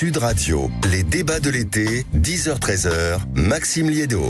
Sud Radio, les débats de l'été, 10h-13h, Maxime Liédo.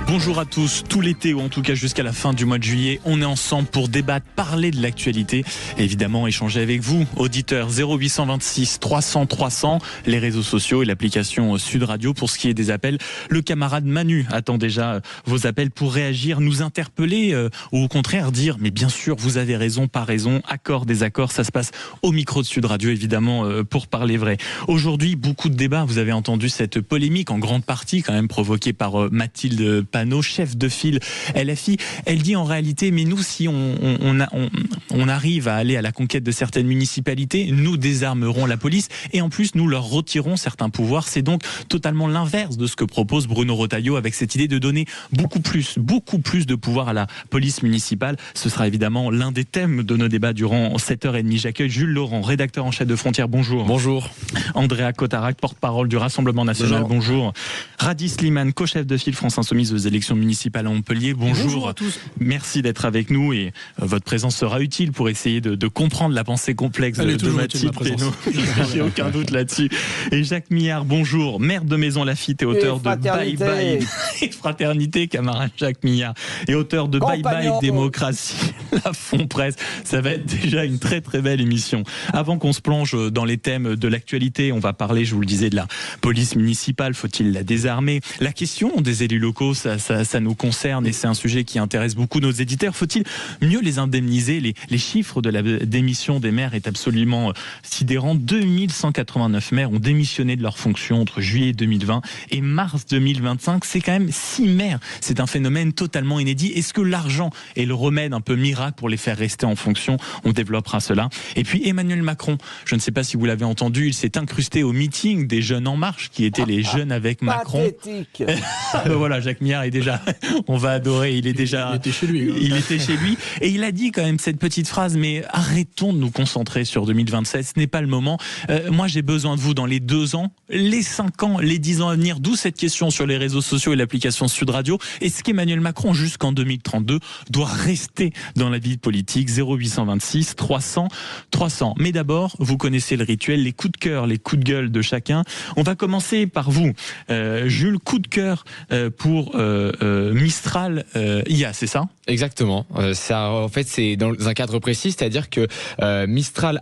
Bonjour à tous, tout l'été ou en tout cas jusqu'à la fin du mois de juillet, on est ensemble pour débattre, parler de l'actualité, évidemment échanger avec vous, auditeurs 0826 300 300, les réseaux sociaux et l'application Sud Radio. Pour ce qui est des appels, le camarade Manu attend déjà vos appels pour réagir, nous interpeller ou au contraire dire mais bien sûr vous avez raison, pas raison, accord, désaccord, ça se passe au micro de Sud Radio évidemment pour parler vrai. Aujourd'hui beaucoup de débats, vous avez entendu cette polémique en grande partie quand même provoquée par Mathilde Panot, chef de file LFI. Elle dit en réalité, mais nous, si on arrive à aller à la conquête de certaines municipalités, nous désarmerons la police et en plus nous leur retirons certains pouvoirs. C'est donc totalement l'inverse de ce que propose Bruno Retailleau avec cette idée de donner beaucoup plus de pouvoir à la police municipale. Ce sera évidemment l'un des thèmes de nos débats durant 7h30. J'accueille Jules Laurent, rédacteur en chef de Frontières. Bonjour. Bonjour. Andrea Cotarac, porte-parole du Rassemblement National. Bonjour. Radi Slimane, co-chef de file France Insoumise aux élections municipales à Montpellier. Bonjour à tous. Merci d'être avec nous et votre présence sera utile pour essayer de comprendre la pensée complexe de Mathilde Panot. J'ai aucun doute là-dessus. Et Jacques Millard, bonjour, maire de Maison Lafitte et auteur de Bye Bye et Fraternité, camarade Jacques Millard, et auteur de Bye Bye Démocratie, la Fond Presse. Ça va être déjà une très très belle émission. Avant qu'on se plonge dans les thèmes de l'actualité, on va parler, je vous le disais, de la police municipale. Faut-il la désarmer? La question des élus locaux, ça nous concerne et c'est un sujet qui intéresse beaucoup nos éditeurs. Faut-il mieux les indemniser? Les chiffres de la démission des maires est absolument sidérant. 2189 maires ont démissionné de leurs fonctions entre juillet 2020 et mars 2025. C'est quand même 6 maires. C'est un phénomène totalement inédit. Est-ce que l'argent est le remède un peu miracle pour les faire rester en fonction? On développera cela. Et puis Emmanuel Macron, je ne sais pas si vous l'avez entendu, il s'est incrusté au meeting des Jeunes en Marche, qui étaient les jeunes avec Macron. Pathétique. Voilà, Jacques Millard est déjà, on va adorer, il était chez lui. Il était chez lui et il a dit quand même cette petite phrase, mais arrêtons de nous concentrer sur 2027, ce n'est pas le moment. Moi j'ai besoin de vous dans les 2 ans, les 5 ans, les 10 ans à venir, d'où cette question sur les réseaux sociaux et l'application Sud Radio. Est-ce qu'Emmanuel Macron jusqu'en 2032 doit rester dans la vie politique? 0826 300 300. Mais d'abord, vous connaissez le rituel, les coups de cœur, les coups de gueule de chacun. On va commencer par vous, Jules. Coup de cœur pour Mistral IA, c'est ça? Exactement. En fait, c'est dans un cadre précis, c'est-à-dire que Mistral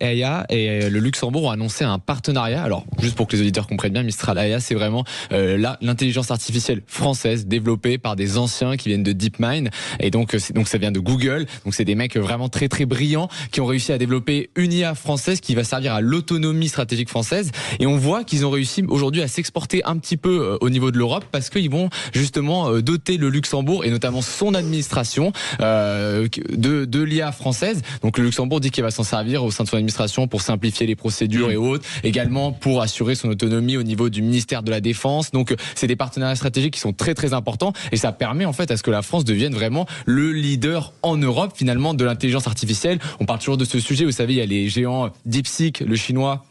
IA et le Luxembourg ont annoncé un partenariat. Alors, juste pour que les auditeurs comprennent bien, Mistral IA, c'est vraiment l'intelligence artificielle française développée par des anciens qui viennent de DeepMind. Et donc ça vient de Google. Donc, c'est des mecs vraiment très très brillants qui ont réussi à développer une IA française qui va servir à l'autonomie stratégique française. Et on voit qu'ils ont réussi aujourd'hui à s'exporter un petit peu au niveau de l'Europe parce qu'ils vont justement doter le Luxembourg et notamment son administration de l'IA française. Donc le Luxembourg dit qu'il va s'en servir au sein de son administration pour simplifier les procédures et autres, également pour assurer son autonomie au niveau du ministère de la Défense. Donc c'est des partenariats stratégiques qui sont très très importants et ça permet en fait à ce que la France devienne vraiment le leader en Europe finalement de l'intelligence artificielle. On parle toujours de ce sujet, vous savez, il y a les géants DeepSeek, le chinois.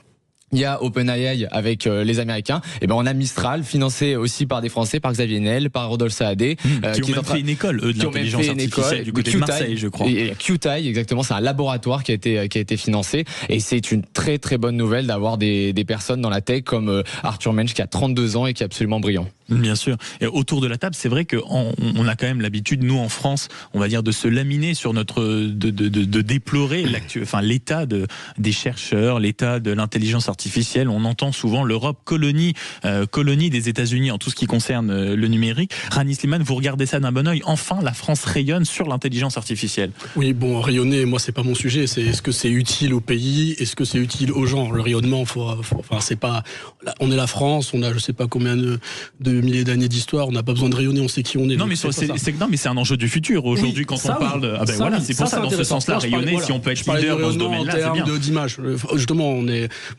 Il y a OpenAI avec les Américains. Et ben on a Mistral, financé aussi par des Français, par Xavier Niel, par Rodolphe Saadé, qui ont même fait une école de l'intelligence artificielle du côté de Marseille, je crois. Et QTAI, exactement, c'est un laboratoire qui a été financé. Et c'est une très très bonne nouvelle d'avoir des personnes dans la tech comme Arthur Mensch qui a 32 ans et qui est absolument brillant. Bien sûr. Et autour de la table, c'est vrai qu'on a quand même l'habitude, nous en France, on va dire, de se laminer sur de déplorer l'état des chercheurs, l'état de l'intelligence artificielle. On entend souvent l'Europe colonie des États-Unis en tout ce qui concerne le numérique. Rani Slimane, vous regardez ça d'un bon œil. Enfin, la France rayonne sur l'intelligence artificielle. Oui, bon, rayonner, moi, c'est pas mon sujet. C'est est-ce que c'est utile au pays? Est-ce que c'est utile aux gens? Le rayonnement, c'est pas. On est la France, on a je sais pas combien de milliers d'années d'histoire, on n'a pas besoin de rayonner, on sait qui on est. Non, mais c'est un enjeu du futur. Aujourd'hui, oui, quand on parle, c'est pour ça, dans ce sens-là, rayonner, si on peut être leader dans ce domaine-là, c'est bien. En termes d'image, justement, moi,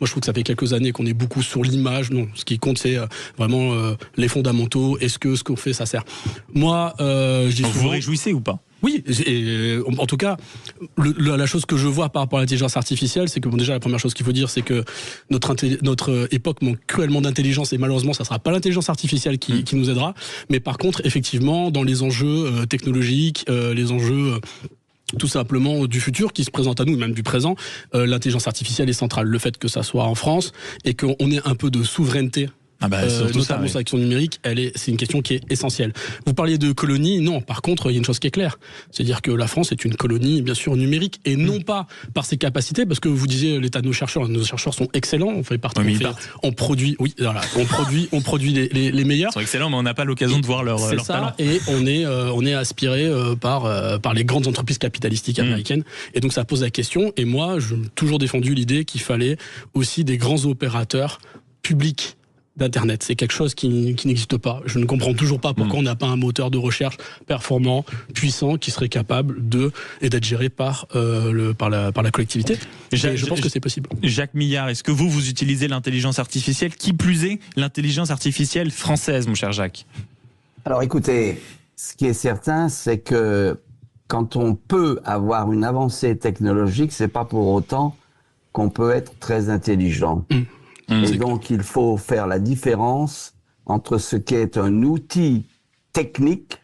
je trouve que ça fait quelques années qu'on est beaucoup sur l'image. Non, ce qui compte, c'est vraiment les fondamentaux. Est-ce que ce qu'on fait, ça sert? Moi, je dis souvent. Vous vous réjouissez ou pas? Oui, et en tout cas, la chose que je vois par rapport à l'intelligence artificielle, c'est que déjà la première chose qu'il faut dire, c'est que notre époque manque cruellement d'intelligence et malheureusement, ça sera pas l'intelligence artificielle qui nous aidera. Mais par contre, effectivement, dans les enjeux technologiques, les enjeux tout simplement du futur qui se présente à nous, même du présent. L'intelligence artificielle est centrale. Le fait que ça soit en France et qu'on ait un peu de souveraineté, notamment sur l'action numérique, c'est une question qui est essentielle. Vous parliez de colonie, non. Par contre, il y a une chose qui est claire, c'est-à-dire que la France est une colonie, bien sûr, numérique, et non pas par ses capacités, parce que vous disiez l'état de nos chercheurs sont excellents. On fait partie, on produit les meilleurs. Ils sont excellents, mais on n'a pas l'occasion de voir leur talent. Et on est aspiré par les grandes entreprises capitalistiques américaines, et donc ça pose la question. Et moi, j'ai toujours défendu l'idée qu'il fallait aussi des grands opérateurs publics d'Internet. C'est quelque chose qui n'existe pas. Je ne comprends toujours pas pourquoi on n'a pas un moteur de recherche performant, puissant, qui serait capable d'être géré par la collectivité. Je pense que c'est possible. Jacques Millard, est-ce que vous utilisez l'intelligence artificielle, qui plus est l'intelligence artificielle française, mon cher Jacques? Alors écoutez, ce qui est certain, c'est que quand on peut avoir une avancée technologique, c'est pas pour autant qu'on peut être très intelligent. Et donc, il faut faire la différence entre ce qui est un outil technique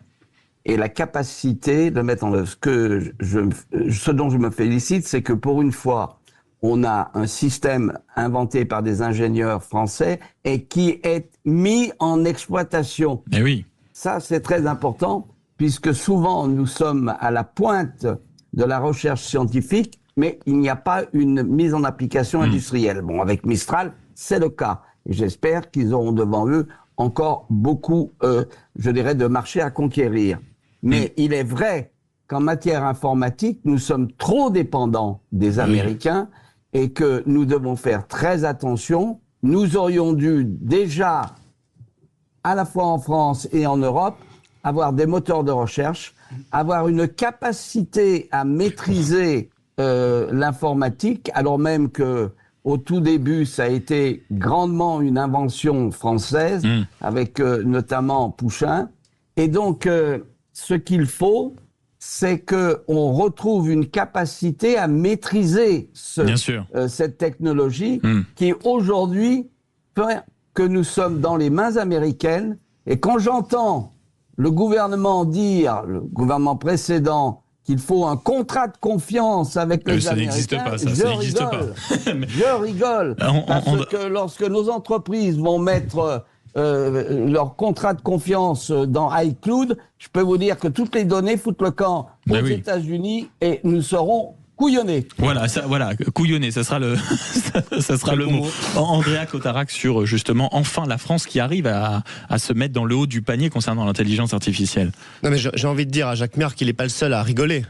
et la capacité de mettre en œuvre. Ce dont je me félicite, c'est que pour une fois, on a un système inventé par des ingénieurs français et qui est mis en exploitation. Eh oui. Ça, c'est très important, puisque souvent, nous sommes à la pointe de la recherche scientifique, mais il n'y a pas une mise en application industrielle. Bon, avec Mistral, c'est le cas. Et j'espère qu'ils auront devant eux encore beaucoup, de marché à conquérir. Mais il est vrai qu'en matière informatique, nous sommes trop dépendants des Américains et que nous devons faire très attention. Nous aurions dû déjà, à la fois en France et en Europe, avoir des moteurs de recherche, avoir une capacité à maîtriser l'informatique, alors même que au tout début, ça a été grandement une invention française, avec notamment Pouchin. Et donc, ce qu'il faut, c'est qu'on retrouve une capacité à maîtriser cette technologie qui, aujourd'hui, fait que nous sommes dans les mains américaines. Et quand j'entends le gouvernement précédent, qu'il faut un contrat de confiance avec les Américains, je rigole. Parce que lorsque nos entreprises vont mettre leur contrat de confiance dans iCloud, je peux vous dire que toutes les données foutent le camp aux États-Unis et nous serons couillonnés. Voilà, couillonnés, ça sera le mot. Andrea Cotarac sur justement enfin la France qui arrive à se mettre dans le haut du panier concernant l'intelligence artificielle. Non mais j'ai envie de dire à Jacques Millard qu'il n'est pas le seul à rigoler.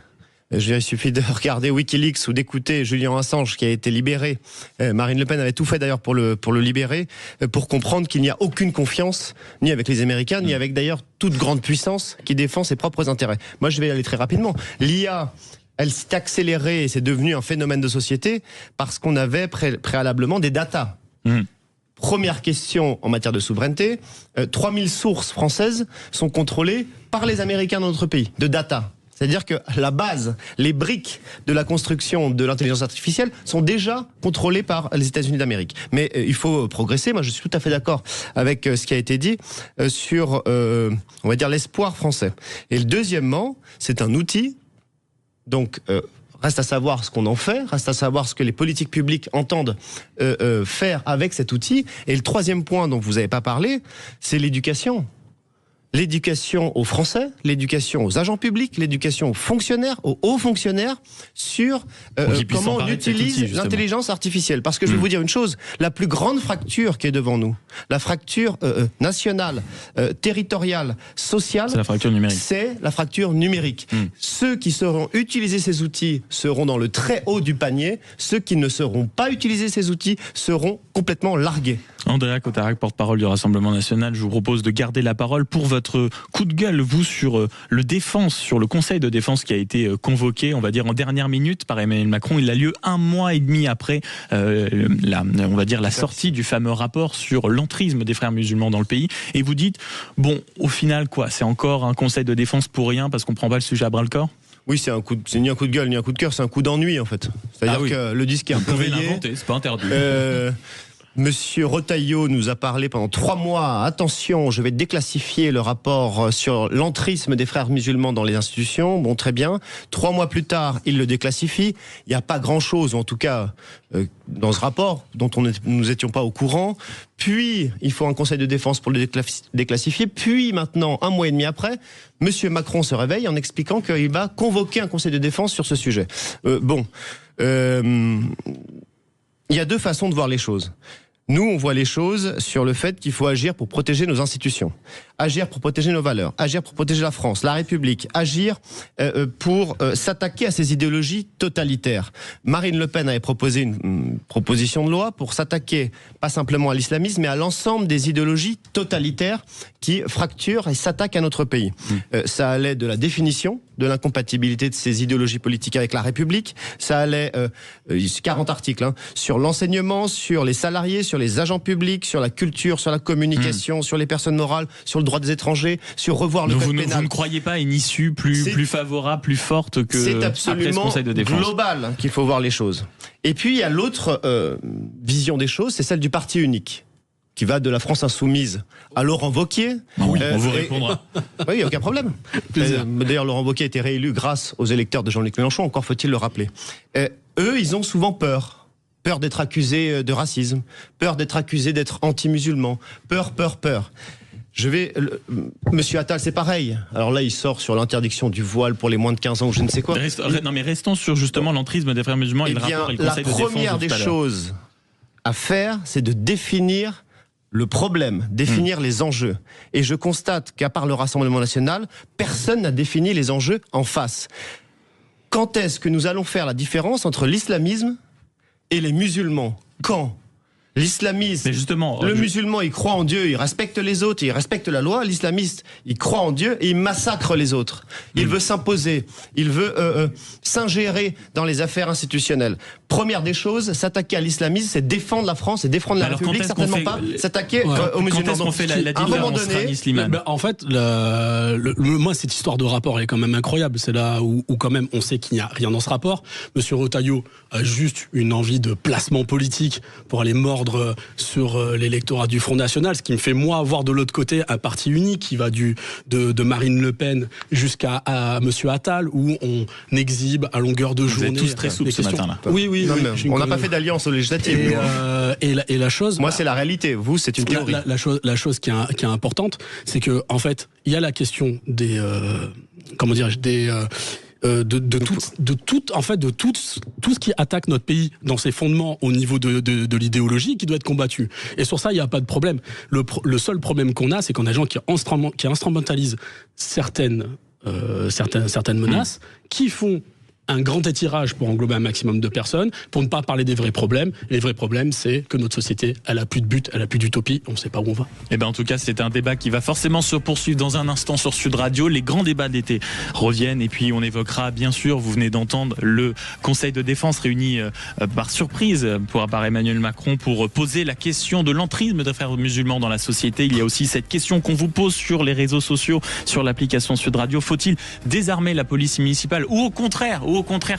Il suffit de regarder Wikileaks ou d'écouter Julian Assange qui a été libéré. Marine Le Pen avait tout fait d'ailleurs pour le libérer, pour comprendre qu'il n'y a aucune confiance ni avec les Américains, ni avec d'ailleurs toute grande puissance qui défend ses propres intérêts. Moi je vais aller très rapidement. L'IA, elle s'est accélérée et c'est devenu un phénomène de société parce qu'on avait préalablement des datas. Première question en matière de souveraineté, 3000 sources françaises sont contrôlées par les Américains dans notre pays, de data. C'est-à-dire que la base, les briques de la construction de l'intelligence artificielle sont déjà contrôlées par les États-Unis d'Amérique. Mais il faut progresser. Moi, je suis tout à fait d'accord avec ce qui a été dit sur, on va dire, l'espoir français. Et deuxièmement, c'est un outil. Donc, reste à savoir ce qu'on en fait, reste à savoir ce que les politiques publiques entendent faire avec cet outil. Et le troisième point dont vous n'avez pas parlé, c'est l'éducation. L'éducation aux Français, l'éducation aux agents publics, l'éducation aux fonctionnaires, aux hauts fonctionnaires sur comment on utilise l'intelligence artificielle. Parce que je vais vous dire une chose, la plus grande fracture qui est devant nous, la fracture nationale, territoriale, sociale, c'est la fracture numérique. C'est la fracture numérique. Ceux qui sauront utiliser ces outils seront dans le très haut du panier, ceux qui ne sauront pas utiliser ces outils seront complètement largués. Andrea Cotarac, porte-parole du Rassemblement National, je vous propose de garder la parole pour votre coup de gueule, vous, sur sur le Conseil de défense qui a été convoqué, on va dire, en dernière minute par Emmanuel Macron. Il a lieu 1 mois et demi après la sortie du fameux rapport sur l'entrisme des frères musulmans dans le pays. Et vous dites, bon, au final, quoi, c'est encore un Conseil de défense pour rien parce qu'on prend pas le sujet à bras-le-corps ? Oui, c'est ni un coup de gueule ni un coup de cœur, c'est un coup d'ennui en fait. C'est-à-dire que le disque est un peu rayé. C'est pas interdit. Monsieur Retailleau nous a parlé pendant 3 mois. Attention, je vais déclassifier le rapport sur l'entrisme des frères musulmans dans les institutions. Bon, très bien. 3 mois plus tard, il le déclassifie. Il n'y a pas grand-chose, en tout cas, dans ce rapport, dont nous n'étions pas au courant. Puis, il faut un conseil de défense pour le déclassifier. Puis, maintenant, 1 mois et demi après, Monsieur Macron se réveille en expliquant qu'il va convoquer un conseil de défense sur ce sujet. Il y a 2 façons de voir les choses. Nous, on voit les choses sur le fait qu'il faut agir pour protéger nos institutions, agir pour protéger nos valeurs, agir pour protéger la France, la République, agir pour s'attaquer à ces idéologies totalitaires. Marine Le Pen avait proposé une proposition de loi pour s'attaquer pas simplement à l'islamisme, mais à l'ensemble des idéologies totalitaires qui fracturent et s'attaquent à notre pays. Ça allait de la définition de l'incompatibilité de ces idéologies politiques avec la République. Ça allait 40 articles sur l'enseignement, sur les salariés, sur les agents publics, sur la culture, sur la communication, sur les personnes morales, sur le droit des étrangers, sur revoir le code pénal. Vous ne croyez pas à une issue plus favorable, plus forte que c'est après ce absolument Conseil de défense global qu'il faut voir les choses. Et puis il y a l'autre vision des choses, c'est celle du parti unique, qui va de la France insoumise à Laurent Wauquiez. Oui, on vous répondra. Oui, il n'y a aucun problème. D'ailleurs, Laurent Wauquiez a été réélu grâce aux électeurs de Jean-Luc Mélenchon, encore faut-il le rappeler. Eux, ils ont souvent peur. Peur d'être accusés de racisme, peur d'être accusés d'être anti-musulmans, peur. Monsieur Attal, c'est pareil. Alors là, il sort sur l'interdiction du voile pour les moins de 15 ans ou je ne sais quoi. Mais restons sur justement l'entrisme des frères musulmans et le rapport et le Conseil de défense. La première des choses à faire, c'est de définir le problème, définir les enjeux. Et je constate qu'à part le Rassemblement national, personne n'a défini les enjeux en face. Quand est-ce que nous allons faire la différence entre l'islamisme et les musulmans? Quand? L'islamiste, le musulman, il croit en Dieu, il respecte les autres, il respecte la loi. L'islamiste, il croit en Dieu et il massacre les autres. Il veut s'imposer, il veut s'ingérer dans les affaires institutionnelles. Première des choses, s'attaquer à l'islamisme, c'est défendre la France et défendre la République, certainement pas s'attaquer aux musulmans. Quand est-ce qu'on fait la différence, Rani Slimane? En fait, moi, cette histoire de rapport, elle est quand même incroyable. C'est là où quand même, on sait qu'il n'y a rien dans ce rapport. Monsieur Retailleau a juste une envie de placement politique pour aller mordre sur l'électorat du Front National, ce qui me fait, moi, voir de l'autre côté un parti unique qui va de Marine Le Pen jusqu'à Monsieur Attal, où on exhibe à longueur de journée. Vous êtes tous très souples ce matin-là. Oui. On n'a pas fait d'alliance aux législatives. Et la chose... Moi, c'est la réalité. Vous, c'est une théorie. La chose qui est importante, c'est que, en fait, il y a la question des... de tout ce qui attaque notre pays dans ses fondements au niveau de l'idéologie qui doit être combattu. Et sur ça, il n'y a pas de problème. Le seul problème qu'on a, c'est qu'on a des gens qui instrumentalisent certaines menaces, qui font un grand étirage pour englober un maximum de personnes, pour ne pas parler des vrais problèmes. Et les vrais problèmes, c'est que notre société, elle a plus de but, elle a plus d'utopie, on ne sait pas où on va. Et bien en tout cas, c'est un débat qui va forcément se poursuivre dans un instant sur Sud Radio. Les grands débats d'été reviennent et puis on évoquera, bien sûr, vous venez d'entendre le Conseil de défense réuni par surprise par Emmanuel Macron pour poser la question de l'entrisme des frères musulmans dans la société. Il y a aussi cette question qu'on vous pose sur les réseaux sociaux, sur l'application Sud Radio. Faut-il désarmer la police municipale ou au contraire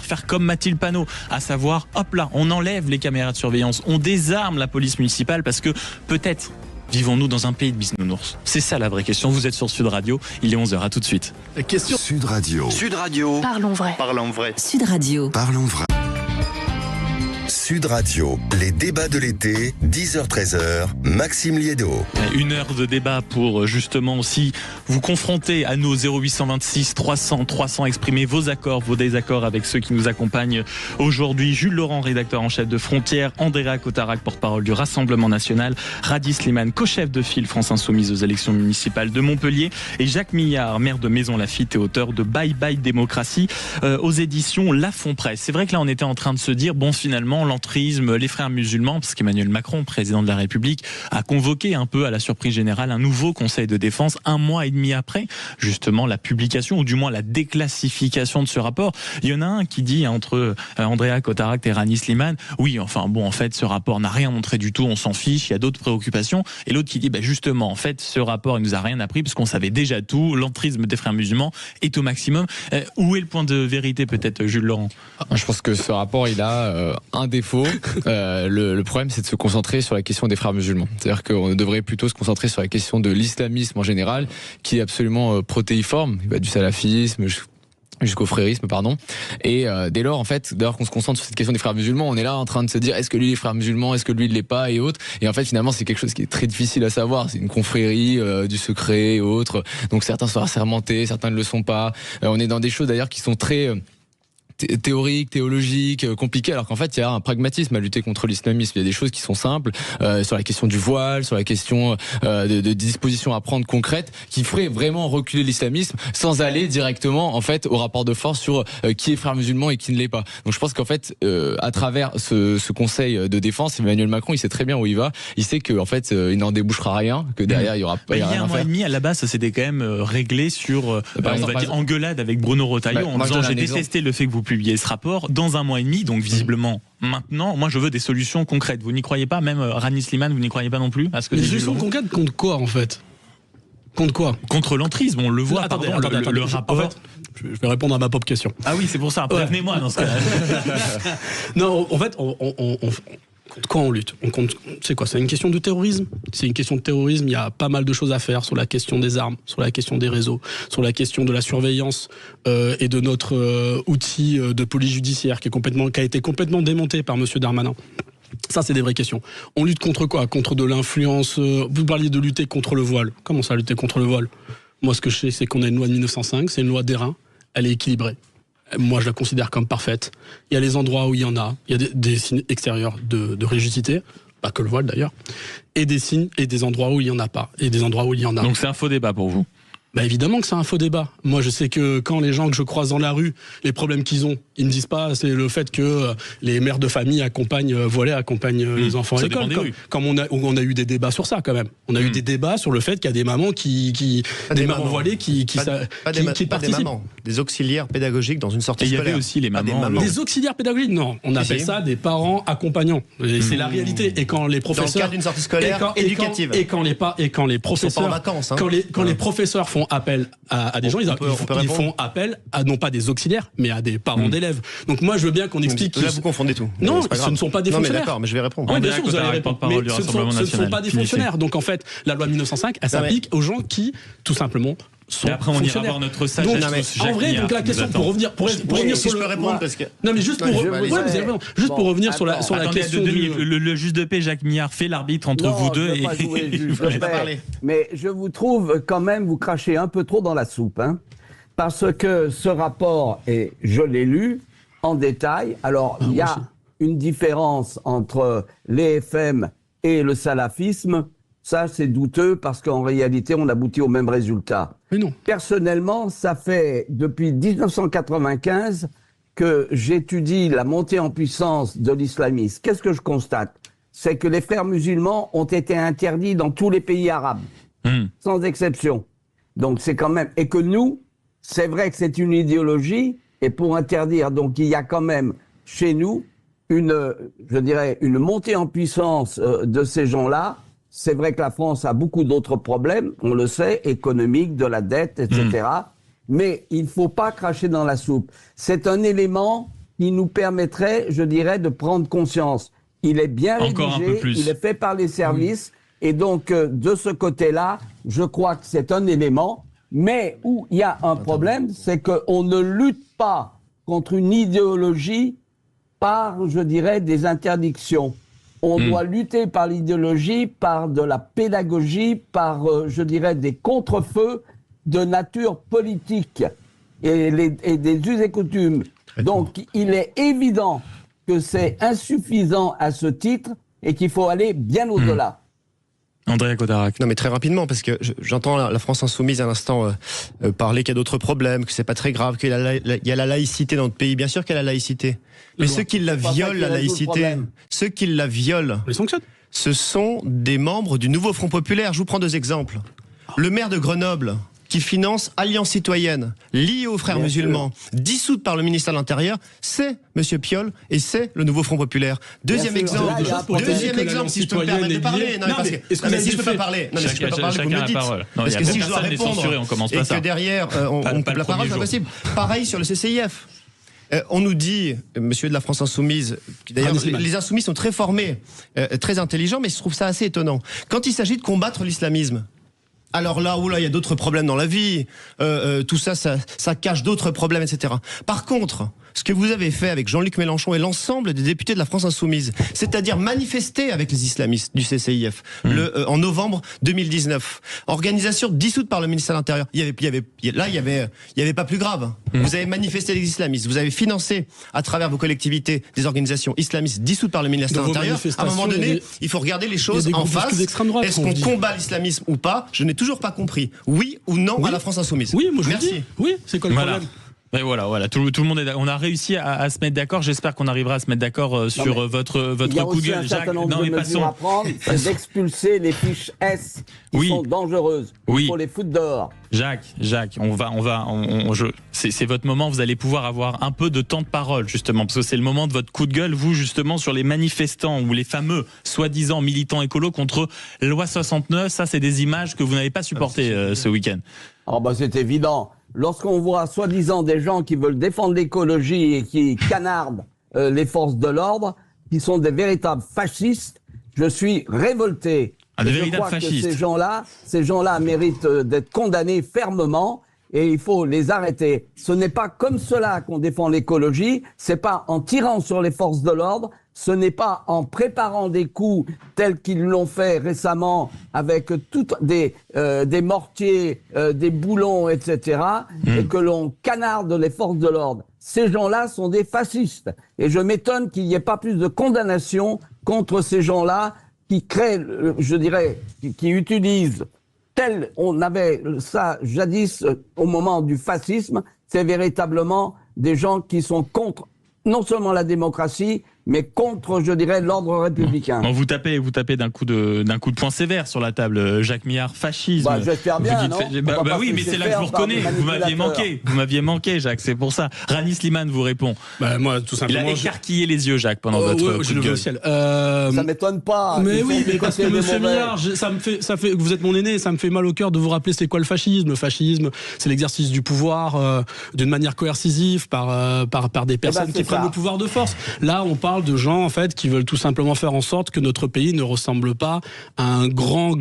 faire comme Mathilde Panot, à savoir, hop là, on enlève les caméras de surveillance, on désarme la police municipale parce que peut-être vivons-nous dans un pays de bisounours? C'est ça la vraie question. Vous êtes sur Sud Radio, il est 11h, à tout de suite. La question. Sud Radio. Sud Radio. Parlons vrai. Parlons vrai. Sud Radio. Parlons vrai. Sud Radio, les débats de l'été, 10h-13h, Maxime Liédo. 1 heure de débat pour justement aussi vous confronter à nos 0826 300 exprimer vos accords, vos désaccords avec ceux qui nous accompagnent aujourd'hui. Jules Laurent, rédacteur en chef de Frontières, Andrea Cotarac, porte-parole du Rassemblement National, Radi Slimane, co-chef de file France Insoumise aux élections municipales de Montpellier et Jacques Millard, maire de Maisons-Laffitte et auteur de Bye Bye Démocratie aux éditions La Fond Presse. C'est vrai que là on était en train de se dire, bon finalement l'entrisme, les frères musulmans, parce qu'Emmanuel Macron, président de la République, a convoqué un peu à la surprise générale un nouveau conseil de défense 1 mois et demi après justement la publication ou du moins la déclassification de ce rapport. Il y en a un qui dit entre Andrea Cotarac et Rani Slimane, oui enfin bon en fait ce rapport n'a rien montré du tout, on s'en fiche, il y a d'autres préoccupations, et l'autre qui dit justement en fait ce rapport il nous a rien appris parce qu'on savait déjà tout, l'entrisme des frères musulmans est au maximum. Où est le point de vérité peut-être, Jules Laurent? Je pense que ce rapport il a un défaut faux. Le problème, c'est de se concentrer sur la question des frères musulmans. C'est-à-dire qu'on devrait plutôt se concentrer sur la question de l'islamisme en général, qui est absolument protéiforme. Il va du salafisme jusqu'au frérisme, pardon. Et dès lors, en fait, dès lors qu'on se concentre sur cette question des frères musulmans, on est là en train de se dire est-ce que lui il est frère musulman, est-ce que lui il l'est pas et autres. Et en fait, finalement, c'est quelque chose qui est très difficile à savoir. C'est une confrérie du secret et autres. Donc certains sont assermentés, certains ne le sont pas. On est dans des choses d'ailleurs qui sont très théorique, théologique, compliqué, alors qu'en fait il y a un pragmatisme à lutter contre l'islamisme. Il y a des choses qui sont simples sur la question du voile, sur la question de dispositions à prendre concrètes, qui feraient vraiment reculer l'islamisme sans aller directement en fait au rapport de force sur qui est frère musulman et qui ne l'est pas. Donc je pense qu'en fait à travers ce conseil de défense, Emmanuel Macron il sait très bien où il va. Il sait que en fait il n'en débouchera rien, que derrière il y aura pas. Il y a un mois et demi à la base, ça s'était quand même réglé sur on va dire engueulade avec Bruno Retailleau en disant j'ai détesté le fait que vous publiez ce rapport dans un mois et demi, donc visiblement maintenant, moi je veux des solutions concrètes. Vous n'y croyez pas, même Rani Slimane, vous n'y croyez pas non plus à ce que des solutions concrètes contre quoi en fait? Contre quoi? Contre l'entrisme, on le voit. Attendez, le rapport. En fait, je vais répondre à ma propre question. Ah oui, c'est pour ça. Prévenez-moi dans ce cas-là. Non, en fait, contre quoi on lutte? C'est quoi? C'est une question de terrorisme? C'est une question de terrorisme. Il y a pas mal de choses à faire sur la question des armes, sur la question des réseaux, sur la question de la surveillance et de notre outil de police judiciaire qui a été complètement démonté par Monsieur Darmanin. Ça, c'est des vraies questions. On lutte contre quoi? Contre de l'influence. Vous parliez de lutter contre le voile. Comment ça, lutter contre le voile? Moi, ce que je sais, c'est qu'on a une loi de 1905, c'est une loi d'airain. Elle est équilibrée. Moi, je la considère comme parfaite. Il y a les endroits où il y en a. Il y a des signes extérieurs de rigidité, pas que le voile d'ailleurs, et des signes et des endroits où il y en a pas, et des endroits où il y en a. Donc c'est un faux débat pour vous? Bah évidemment que c'est un faux débat. Moi, je sais que quand les gens que je croise dans la rue, les problèmes qu'ils ont, ils me disent pas, c'est le fait que les mères de famille accompagnent les enfants à l'école. Comme on a eu des débats sur ça quand même. On a eu des débats sur le fait qu'il y a des mamans des mamans voilées qui participent. Des auxiliaires pédagogiques dans une sortie scolaire. Il y avait aussi les mamans. Des auxiliaires pédagogiques, non. On appelle ça des parents accompagnants. C'est la réalité. Et quand les professeurs, dans le cadre d'une sortie scolaire éducative. Et quand les professeurs, ils sont pas en vacances, hein. Quand les professeurs font appel à des gens, ils font appel à non pas des auxiliaires, mais à des parents d'élèves. Donc moi, je veux bien qu'on explique. Là, vous confondez tout. Non, ce ne sont pas des fonctionnaires. Mais d'accord, mais je vais répondre. Oui, bien sûr, vous allez répondre. Mais ce ne sont pas des fonctionnaires. Donc en fait, la loi 1905, elle s'applique aux gens qui, tout simplement, sont et après, on ira voir notre sagesse. En vrai, donc la question pour revenir si je peux répondre parce que non, mais juste pour revenir sur la question le juge de paix Jacques Millard fait l'arbitre entre vous deux et mais je vous trouve quand même vous crachez un peu trop dans la soupe, hein, parce que ce rapport et je l'ai lu en détail. Alors il y a une différence entre les FM et le salafisme. Ça, c'est douteux parce qu'en réalité, on aboutit au même résultat. Mais non. Personnellement, ça fait depuis 1995 que j'étudie la montée en puissance de l'islamisme. Qu'est-ce que je constate? C'est que les frères musulmans ont été interdits dans tous les pays arabes, sans exception. Donc c'est quand même... Et que nous, c'est vrai que c'est une idéologie, et pour interdire, donc il y a quand même chez nous une montée en puissance de ces gens-là. C'est vrai que la France a beaucoup d'autres problèmes, on le sait, économiques, de la dette, etc. Mais il ne faut pas cracher dans la soupe. C'est un élément qui nous permettrait, je dirais, de prendre conscience. Il est bien rédigé, il est fait par les services, et donc de ce côté-là, je crois que c'est un élément. Mais où il y a un problème, c'est qu'on ne lutte pas contre une idéologie par, je dirais, des interdictions. On doit lutter par l'idéologie, par de la pédagogie, par, je dirais, des contre-feux de nature politique et des us et coutumes. Donc, il est évident que c'est insuffisant à ce titre et qu'il faut aller bien au-delà. Andrea Cotarac. Non mais très rapidement, parce que j'entends la France insoumise à l'instant parler qu'il y a d'autres problèmes, que c'est pas très grave, qu'il y a la laïcité dans notre pays. Bien sûr qu'il y a la laïcité. Mais ceux qui la violent, la laïcité, ceux qui la violent, ce sont des membres du nouveau Front Populaire. Je vous prends 2 exemples. Le maire de Grenoble, qui finance Alliance Citoyenne, liée aux frères musulmans, dissoute par le ministère de l'Intérieur, c'est M. Piolle et c'est le nouveau Front Populaire. Deuxième exemple, si je peux me permettre de parler. Non, mais si je peux pas parler, parce que si je dois répondre et que derrière on coupe la parole, c'est pas possible. Pareil sur le CCIF. On nous dit, monsieur de la France Insoumise, d'ailleurs les Insoumis sont très formés, très intelligents, mais je trouve ça assez étonnant. Quand il s'agit de combattre l'islamisme, alors là, il y a d'autres problèmes dans la vie, tout ça cache d'autres problèmes, etc. Par contre, ce que vous avez fait avec Jean-Luc Mélenchon et l'ensemble des députés de la France Insoumise, c'est-à-dire manifester avec les islamistes du CCIF en novembre 2019, organisation dissoute par le ministère de l'Intérieur. Il y avait pas plus grave. Vous avez manifesté les islamistes, vous avez financé à travers vos collectivités des organisations islamistes dissoutes par le ministère de l'Intérieur. À un moment donné, il faut regarder les choses en face. Est-ce qu'on combat l'islamisme ou pas? Je n'ai toujours pas compris. Oui ou non à la France Insoumise? Oui, moi je Merci. dis. Oui, c'est quoi le problème? Et voilà, tout le monde on a réussi à se mettre d'accord. J'espère qu'on arrivera à se mettre d'accord sur votre coup de gueule, Jacques. Non, mais passons. À prendre, c'est d'expulser les fiches S qui sont dangereuses. Il faut les foutre dehors. Jacques, c'est votre moment. Vous allez pouvoir avoir un peu de temps de parole, justement, parce que c'est le moment de votre coup de gueule, vous, justement, sur les manifestants ou les fameux soi-disant militants écolos contre loi 69. Ça, c'est des images que vous n'avez pas supportées ce week-end. C'est évident. Lorsqu'on voit soi-disant des gens qui veulent défendre l'écologie et qui canardent les forces de l'ordre, qui sont des véritables fascistes, je suis révolté. Je crois que ces gens-là méritent d'être condamnés fermement et il faut les arrêter. Ce n'est pas comme cela qu'on défend l'écologie, c'est pas en tirant sur les forces de l'ordre, ce n'est pas en préparant des coups tels qu'ils l'ont fait récemment avec des mortiers, des boulons, etc., et que l'on canarde les forces de l'ordre. Ces gens-là sont des fascistes. Et je m'étonne qu'il n'y ait pas plus de condamnation contre ces gens-là qui créent, qui utilisent, tel on avait ça jadis au moment du fascisme, c'est véritablement des gens qui sont contre non seulement la démocratie, mais contre, l'ordre républicain. Bon, vous tapez d'un coup de poing sévère sur la table, Jacques Millard, fascisme. J'espère bien, non oui, mais c'est là que je vous reconnais. Vous m'aviez manqué, Jacques, c'est pour ça. Rani Slimane vous répond. Moi, tout simplement. Il a écarquillé les yeux, Jacques, pendant votre coup de gueule. Ça m'étonne pas. Mais oui, mais parce que monsieur Millard, vous êtes mon aîné, ça me fait mal au cœur de vous rappeler c'est quoi le fascisme. Le fascisme, c'est l'exercice du pouvoir d'une manière coercitive par des personnes qui prennent le pouvoir de force. Là, on parle de gens en fait qui veulent tout simplement faire en sorte que notre pays ne ressemble pas à un grand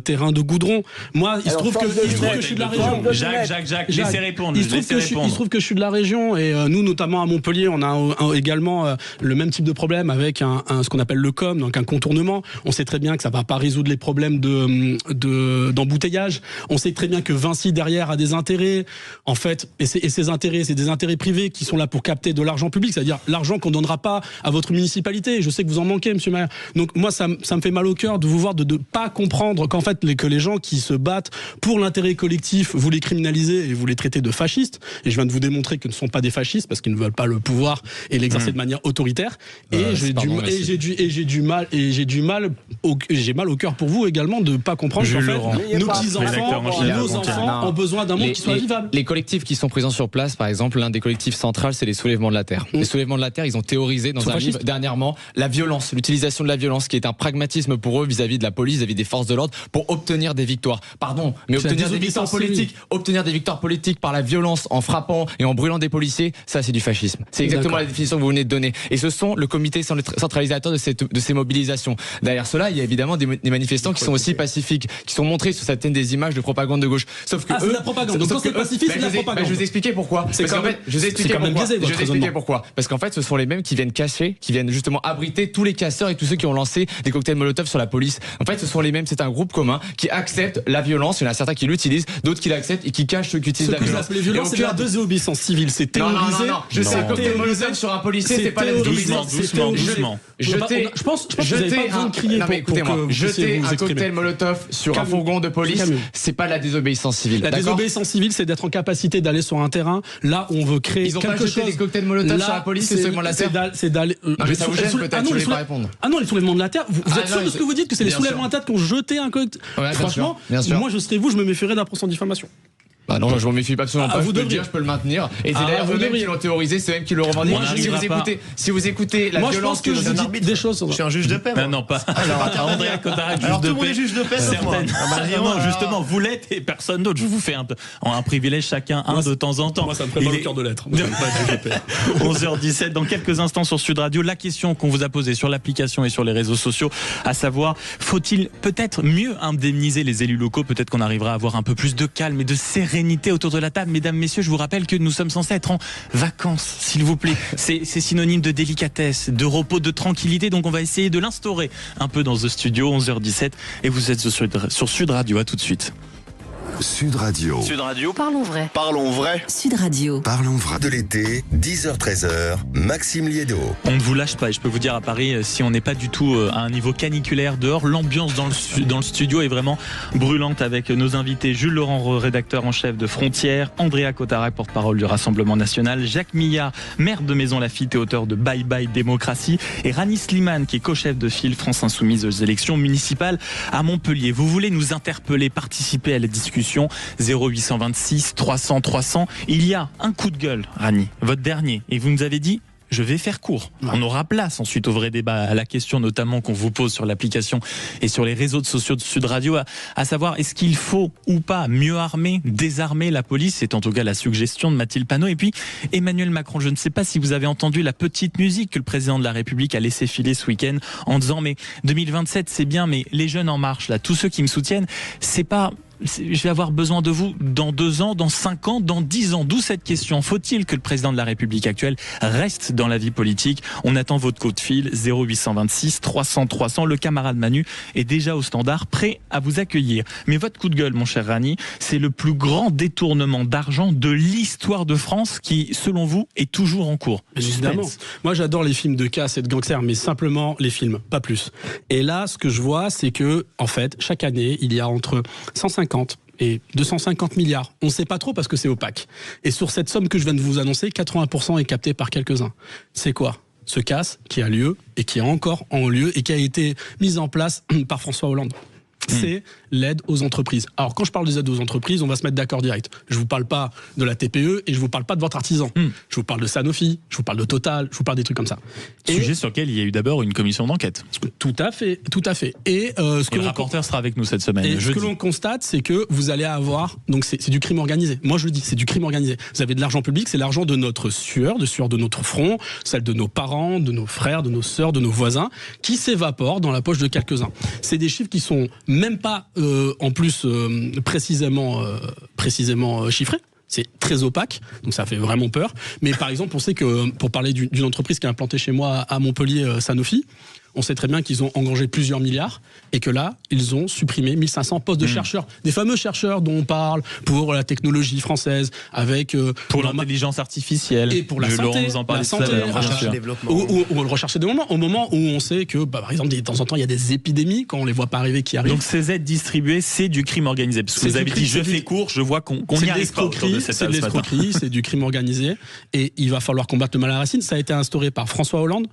terrain de goudron. Moi, il se trouve que je suis de la région. Jacques, laissez répondre. Il se trouve que je suis de la région et nous, notamment à Montpellier, on a également le même type de problème avec ce qu'on appelle le COM, donc un contournement. On sait très bien que ça va pas résoudre les problèmes d'embouteillage. On sait très bien que Vinci derrière a des intérêts, en fait, et ces intérêts, c'est des intérêts privés qui sont là pour capter de l'argent public, c'est-à-dire l'argent qu'on donnera pas à votre municipalité. Je sais que vous en manquez, monsieur Maire. Donc moi, ça me fait mal au cœur de vous voir de pas comprendre qu'en fait, que les gens qui se battent pour l'intérêt collectif, vous les criminalisez et vous les traitez de fascistes. Et je viens de vous démontrer qu'ils ne sont pas des fascistes parce qu'ils ne veulent pas le pouvoir et l'exercer de manière autoritaire. J'ai mal au cœur pour vous également de pas comprendre qu'en fait, nos petits-enfants ont besoin d'un monde qui soit vivable. Les collectifs qui sont présents sur place, par exemple, l'un des collectifs centraux, c'est les Soulèvements de la Terre. Les Soulèvements de la Terre, ils ont théorisé dans un livre dernièrement la violence, l'utilisation de la violence, qui est un pragmatisme pour eux vis-à-vis de la police, vis-à-vis des forces de l'ordre, pour obtenir des victoires. Pardon, mais obtenir des victoires politiques par la violence, en frappant et en brûlant des policiers, ça c'est du fascisme. C'est exactement la définition que vous venez de donner. Et ce sont le comité centralisateur de ces mobilisations. Derrière cela, il y a évidemment des manifestants qui sont aussi pacifiques, qui sont montrés sur certaines des images de propagande de gauche. Sauf que c'est la propagande. Donc quand c'est pacifique, c'est la propagande. Je vais vous expliquer pourquoi. Je vais expliquer pourquoi. Parce qu'en fait, ce sont les mêmes qui viennent cacher, qui viennent justement abriter tous les casseurs et tous ceux qui ont lancé des cocktails Molotov sur la police. En fait, ce sont les mêmes, c'est un groupe commun qui accepte la violence. Il y en a certains qui l'utilisent, d'autres qui l'acceptent et qui cachent ceux qui utilisent la violence. Les violences, c'est de la désobéissance civile, c'est théorisé. Non. Je sais, un cocktail Molotov sur un policier, c'est pas la désobéissance. Doucement. Je pense que vous n'avez pas besoin de crier pour que jeter un cocktail Molotov sur un fourgon de police, c'est pas la désobéissance civile. La désobéissance civile, c'est d'être en capacité d'aller sur un terrain là où on veut créer quelque chose. Ils ont pas jeté des cocktails Molotov sur la police, c'est seulement la terre. C'est d'aller. Mais ça vous gêne peut-être, je vais pas répondre. Ah non, les soulèvements de la terre. Vous êtes sûr de ce que vous dites, que c'est les soulèvements de la terre qui ont jeté un cocktail? Franchement, moi je serais vous, je me méfierais d'un procès en diffamation. Bah non, je m'en méfie absolument pas. Vous Je peux le devriez. dire, je peux le maintenir. Et c'est d'ailleurs eux-mêmes qui l'ont théorisé, c'est eux qui le revendiquent. Si vous écoutez la violence que je donne dis des choses. Je suis un juge de paix. Non, pas. Alors, Andrea Cotarac, juge Alors de tout le monde paix. est juge de paix, sauf moi. Non, justement, vous l'êtes et personne d'autre. Je vous fais un privilège chacun, de temps en temps. Moi, ça me ferait mal au cœur de l'être. Moi, j'aime pas être juge de paix. 11h17, dans quelques instants sur Sud Radio, la question qu'on vous a posée sur l'application et sur les réseaux sociaux, à savoir, faut-il peut-être mieux indemniser les élus locaux? Peut-être qu'on arrivera à avoir un peu plus de calme et de sérénité autour de la table. Mesdames, messieurs, je vous rappelle que nous sommes censés être en vacances, s'il vous plaît. C'est synonyme de délicatesse, de repos, de tranquillité, donc on va essayer de l'instaurer un peu dans ce studio. 11h17, et vous êtes sur Sud Radio. À tout de suite. Sud Radio. Sud Radio. Parlons vrai. Parlons vrai. Sud Radio. Parlons vrai. De l'été, 10h-13h, Maxime Liédo. On ne vous lâche pas, et je peux vous dire à Paris, si on n'est pas du tout à un niveau caniculaire dehors, l'ambiance dans le studio est vraiment brûlante avec nos invités. Jules Laurent, rédacteur en chef de Frontières, Andrea Cotarac, porte-parole du Rassemblement National, Jacques Millard, maire de Maison-Lafitte et auteur de Bye Bye Démocratie, et Rani Slimane, qui est co-chef de file France Insoumise aux élections municipales à Montpellier. Vous voulez nous interpeller, participer à la discussion 0826 300 300. Il y a un coup de gueule, Rani, votre dernier, et vous nous avez dit: je vais faire court. On aura place ensuite au vrai débat, à la question notamment qu'on vous pose sur l'application et sur les réseaux sociaux de Sud Radio, à savoir, est-ce qu'il faut ou pas mieux armer, désarmer la police? C'est en tout cas la suggestion de Mathilde Panot. Et puis Emmanuel Macron, je ne sais pas si vous avez entendu la petite musique que le président de la République a laissé filer ce week-end en disant: mais 2027 c'est bien, mais les jeunes en marche là, tous ceux qui me soutiennent, c'est pas... je vais avoir besoin de vous dans 2 ans, dans 5 ans, dans 10 ans. D'où cette question. Faut-il que le président de la République actuelle reste dans la vie politique? On attend votre coup de fil 0826 300 300. Le camarade Manu est déjà au standard, prêt à vous accueillir. Mais votre coup de gueule, mon cher Rani, c'est le plus grand détournement d'argent de l'histoire de France qui, selon vous, est toujours en cours. Évidemment. Moi, j'adore les films de casse et de gangsters, mais simplement les films, pas plus. Et là, ce que je vois, c'est que, en fait, chaque année, il y a entre 150 et 250 milliards. On ne sait pas trop parce que c'est opaque. Et sur cette somme que je viens de vous annoncer, 80% est capté par quelques-uns. C'est quoi? Ce casse qui a lieu et qui est encore en lieu et qui a été mise en place par François Hollande. C'est l'aide aux entreprises. Alors, quand je parle des aides aux entreprises, on va se mettre d'accord direct. Je vous parle pas de la TPE et je vous parle pas de votre artisan. Je vous parle de Sanofi, je vous parle de Total, je vous parle des trucs comme ça. Sujet sur lequel il y a eu d'abord une commission d'enquête. Tout à fait, tout à fait. Et le rapporteur sera avec nous cette semaine. Et ce que l'on constate, c'est que vous allez avoir, donc c'est du crime organisé. Moi, je le dis, c'est du crime organisé. Vous avez de l'argent public, c'est l'argent de notre sueur de notre front, celle de nos parents, de nos frères, de nos sœurs, de nos voisins, qui s'évapore dans la poche de quelques-uns. C'est des chiffres qui sont même pas en plus précisément chiffrés. C'est très opaque, donc ça fait vraiment peur. Mais par exemple, on sait que, pour parler d'une entreprise qui est implantée chez moi à Montpellier, Sanofi, on sait très bien qu'ils ont engrangé plusieurs milliards et que là, ils ont supprimé 1500 postes de chercheurs. Des fameux chercheurs dont on parle pour la technologie française, avec... pour l'intelligence artificielle. Et pour la santé, vous en parlez ou le recherche et développement. Au moment où on sait que, par exemple, de temps en temps, il y a des épidémies, quand on les voit pas arriver, qui arrivent. Donc ces aides distribuées, c'est du crime organisé. Parce que vous avez dit, je fais court, je vois qu'on n'y arrive pas. C'est de l'escroquerie, c'est du crime organisé. Et il va falloir combattre le mal à la racine. Ça a été instauré par François Hollande.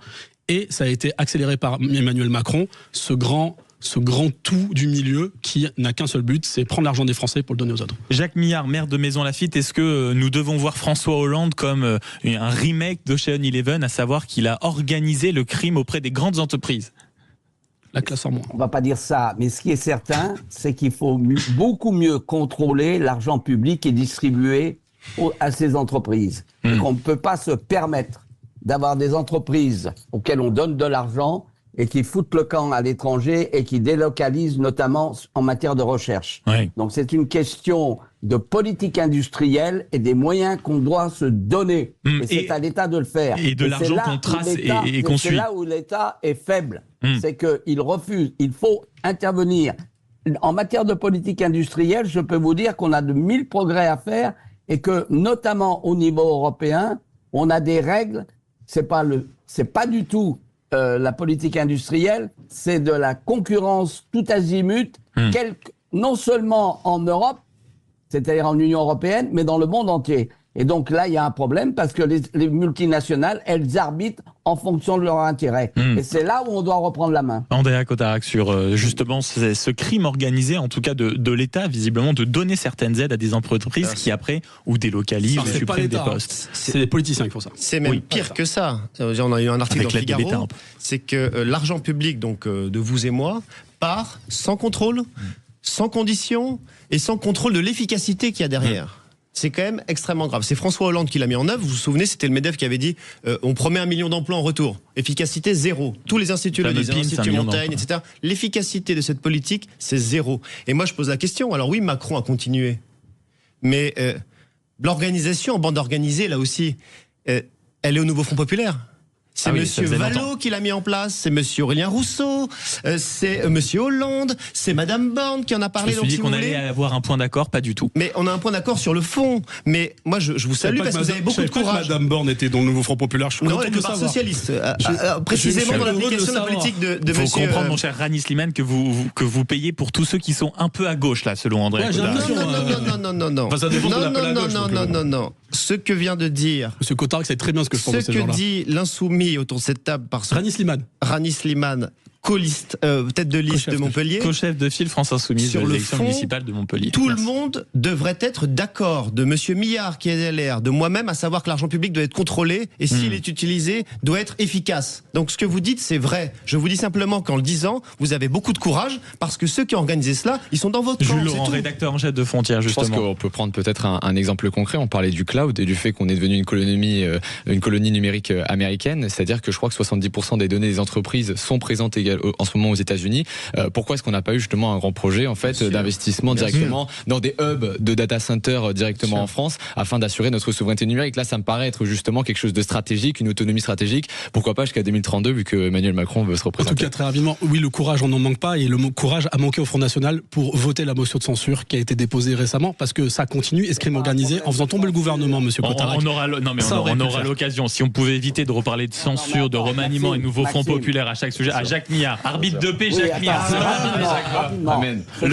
Et ça a été accéléré par Emmanuel Macron, ce grand tout du milieu qui n'a qu'un seul but, c'est prendre l'argent des Français pour le donner aux autres. Jacques Millard, maire de Maison-Lafitte, est-ce que nous devons voir François Hollande comme un remake d'Ocean Eleven, à savoir qu'il a organisé le crime auprès des grandes entreprises? La classe en moins. On ne va pas dire ça, mais ce qui est certain, c'est qu'il faut beaucoup mieux contrôler l'argent public qui est distribué à ces entreprises. Et qu'on ne peut pas se permettre d'avoir des entreprises auxquelles on donne de l'argent et qui foutent le camp à l'étranger et qui délocalisent notamment en matière de recherche. Oui. Donc c'est une question de politique industrielle et des moyens qu'on doit se donner. Et c'est à l'État de le faire. Et de l'argent qu'on trace et qu'on suit. C'est là où l'État est faible. C'est qu'il refuse. Il faut intervenir. En matière de politique industrielle, je peux vous dire qu'on a de 1000 progrès à faire et que, notamment au niveau européen, on a des règles. C'est pas du tout la politique industrielle, c'est de la concurrence tout azimut, non seulement en Europe, c'est-à-dire en Union européenne, mais dans le monde entier. Et donc là, il y a un problème parce que les multinationales, elles arbitrent en fonction de leur intérêt. Et c'est là où on doit reprendre la main. Andrea Cotarac, sur justement ce crime organisé, en tout cas de l'État, visiblement, de donner certaines aides à des entreprises qui après ou délocalisent ou suppriment des postes. C'est les politiciens qui font ça. C'est même pire que ça. On a eu un article dans Figaro, c'est que l'argent public, donc de vous et moi, part sans contrôle, sans condition et sans contrôle de l'efficacité qu'il y a derrière. C'est quand même extrêmement grave. C'est François Hollande qui l'a mis en œuvre. Vous vous souvenez, c'était le MEDEF qui avait dit on promet 1 million d'emplois en retour. Efficacité zéro. Tous les instituts le disent, l'Institut Montaigne, etc. L'efficacité de cette politique, c'est zéro. Et moi, je pose la question. Alors oui, Macron a continué. Mais l'organisation en bande organisée, là aussi, elle est au nouveau Front Populaire. C'est Monsieur Vallaud qui l'a mis en place, c'est Monsieur Aurélien Rousseau, c'est Monsieur Hollande, c'est Madame Borne qui en a parlé. Je me suis dit qu'on allait avoir un point d'accord, pas du tout. Mais on a un point d'accord sur le fond. Mais moi, je vous salue parce que vous avez beaucoup de courage. Madame Borne était dans le nouveau Front Populaire. Non, elle est du Parti socialiste. Précisément dans l'application de la politique de Monsieur. Il faut comprendre, mon cher Rani Slimane, que vous payez pour tous ceux qui sont un peu à gauche, là, selon André. Non. Enfin, ça dépend de l'appel à gauche. Non. Ce que vient de dire. Monsieur Cotarac, c'est très bien ce que je pense de ces gens-là. Ce que dit l'insoumis autour de cette table par Rani Slimane, tête de liste de Montpellier, co-chef de file France Insoumise sur l'élection municipale de Montpellier. Tout le monde devrait être d'accord, de Monsieur Millard qui est LR, de moi-même, à savoir que l'argent public doit être contrôlé et s'il est utilisé, doit être efficace. Donc ce que vous dites, c'est vrai. Je vous dis simplement qu'en le disant, vous avez beaucoup de courage parce que ceux qui ont organisé cela, ils sont dans votre camp. Jules Laurent, rédacteur en chef de Frontières, justement. Je pense qu'on peut prendre peut-être un exemple concret. On parlait du cloud et du fait qu'on est devenu une colonie numérique américaine. C'est-à-dire que je crois que 70% des données des entreprises sont présentes en ce moment aux États-Unis. Pourquoi est-ce qu'on n'a pas eu justement un grand projet en fait d'investissement directement dans des hubs de data centers directement en France afin d'assurer notre souveraineté numérique? Là, ça me paraît être justement quelque chose de stratégique, une autonomie stratégique. Pourquoi pas jusqu'à 2032 vu que Emmanuel Macron veut se représenter. En tout cas, très rapidement, oui, le courage, on n'en manque pas et le courage a manqué au Front National pour voter la motion de censure qui a été déposée récemment parce que ça continue et ce crime organisé en faisant tomber le gouvernement, Monsieur Cotarac. On aura l'occasion. Si on pouvait éviter de reparler de censure, de remaniement et de nouveau Front Populaire à chaque sujet, à Jacques Millard, arbitre de paix, Jacques Millard. Amen. Ce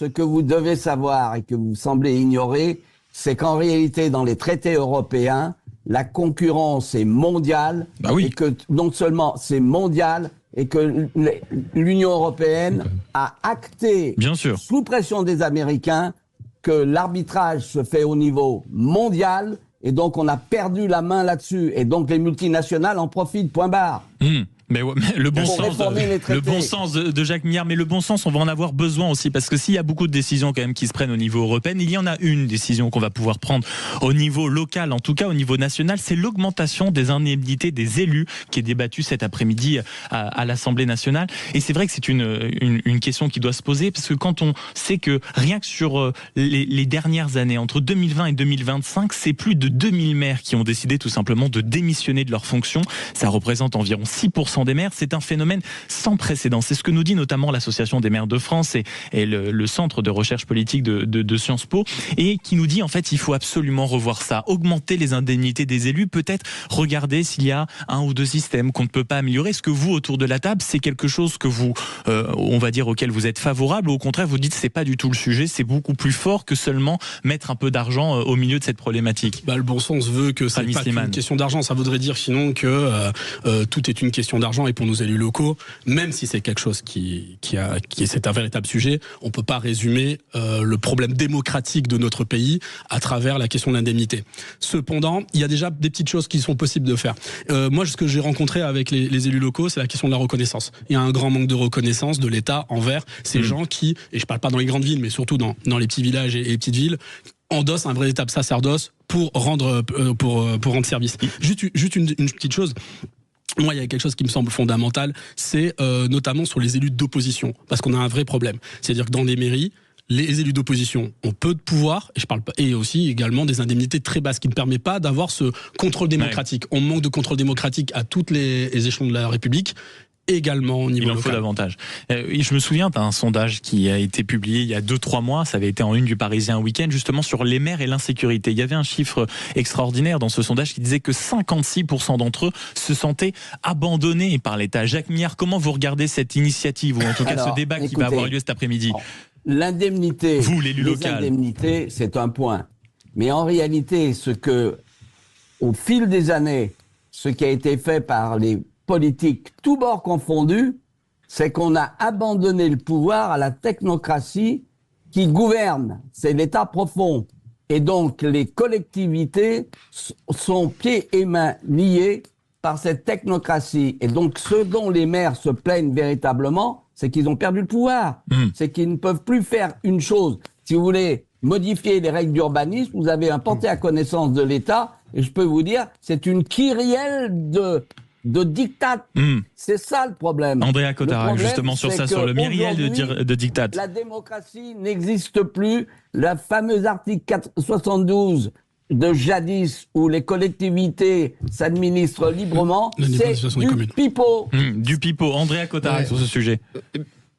que vous devez savoir et que vous semblez ignorer, c'est qu'en réalité, dans les traités européens, la concurrence est mondiale et que non seulement c'est mondial et que l'Union européenne a acté, sous pression des Américains, que l'arbitrage se fait au niveau mondial et donc on a perdu la main là-dessus et donc les multinationales en profitent, point barre. Mais le bon sens de Jacques Millard, mais le bon sens, on va en avoir besoin aussi, parce que s'il y a beaucoup de décisions quand même qui se prennent au niveau européen, il y en a une décision qu'on va pouvoir prendre au niveau local, en tout cas au niveau national, c'est l'augmentation des indemnités des élus qui est débattue cet après-midi à l'Assemblée nationale. Et c'est vrai que c'est une question qui doit se poser, parce que quand on sait que rien que sur les dernières années, entre 2020 et 2025, c'est plus de 2000 maires qui ont décidé tout simplement de démissionner de leurs fonctions. Ça représente environ 6% des maires, c'est un phénomène sans précédent. C'est ce que nous dit notamment l'Association des maires de France et le Centre de recherche politique de Sciences Po, et qui nous dit en fait il faut absolument revoir ça, augmenter les indemnités des élus, peut-être regarder s'il y a un ou deux systèmes qu'on ne peut pas améliorer. Est-ce que vous, autour de la table, c'est quelque chose que vous, on va dire, auquel vous êtes favorable, ou au contraire vous dites c'est pas du tout le sujet, c'est beaucoup plus fort que seulement mettre un peu d'argent au milieu de cette problématique? Le bon sens veut que c'est pas qu'une question d'argent, ça voudrait dire sinon que tout est une question d'argent, et pour nos élus locaux, même si c'est quelque chose qui c'est un véritable sujet, on peut pas résumer le problème démocratique de notre pays à travers la question de l'indemnité. Cependant, il y a déjà des petites choses qui sont possibles de faire. Moi, ce que j'ai rencontré avec les élus locaux, c'est la question de la reconnaissance. Il y a un grand manque de reconnaissance de l'État envers ces gens qui, et je parle pas dans les grandes villes, mais surtout dans les petits villages et les petites villes, endossent un véritable sacerdoce pour rendre service. Juste une petite chose. Moi, il y a quelque chose qui me semble fondamental, c'est notamment sur les élus d'opposition, parce qu'on a un vrai problème. C'est-à-dire que dans les mairies, les élus d'opposition ont peu de pouvoir, et je parle pas, et aussi également des indemnités très basses, qui ne permettent pas d'avoir ce contrôle démocratique. On manque de contrôle démocratique à tous les échelons de la République. Également au niveau local. Il en faut davantage. Je me souviens d'un sondage qui a été publié il y a 2-3 mois, ça avait été en une du Parisien Week-end, justement sur les maires et l'insécurité. Il y avait un chiffre extraordinaire dans ce sondage qui disait que 56% d'entre eux se sentaient abandonnés par l'État. Jacques Millard, comment vous regardez cette initiative, ou en tout cas ce débat qui va avoir lieu cet après-midi? L'indemnité, vous, l'élu local. L'indemnité, c'est un point. Mais en réalité, au fil des années, ce qui a été fait par les politiques, tous bords confondus, c'est qu'on a abandonné le pouvoir à la technocratie qui gouverne. C'est l'État profond. Et donc, les collectivités sont pieds et mains liés par cette technocratie. Et donc, ce dont les maires se plaignent véritablement, c'est qu'ils ont perdu le pouvoir. C'est qu'ils ne peuvent plus faire une chose. Si vous voulez modifier les règles d'urbanisme, vous avez un porté à connaissance de l'État, et je peux vous dire, c'est une kyrielle de diktat. C'est ça le problème. Andrea Cotarac, justement sur ça, sur le myriel de diktat. La démocratie n'existe plus. Le fameux article 72 de jadis, où les collectivités s'administrent librement, c'est du pipeau. Du pipeau. Andrea Cotarac sur ce sujet.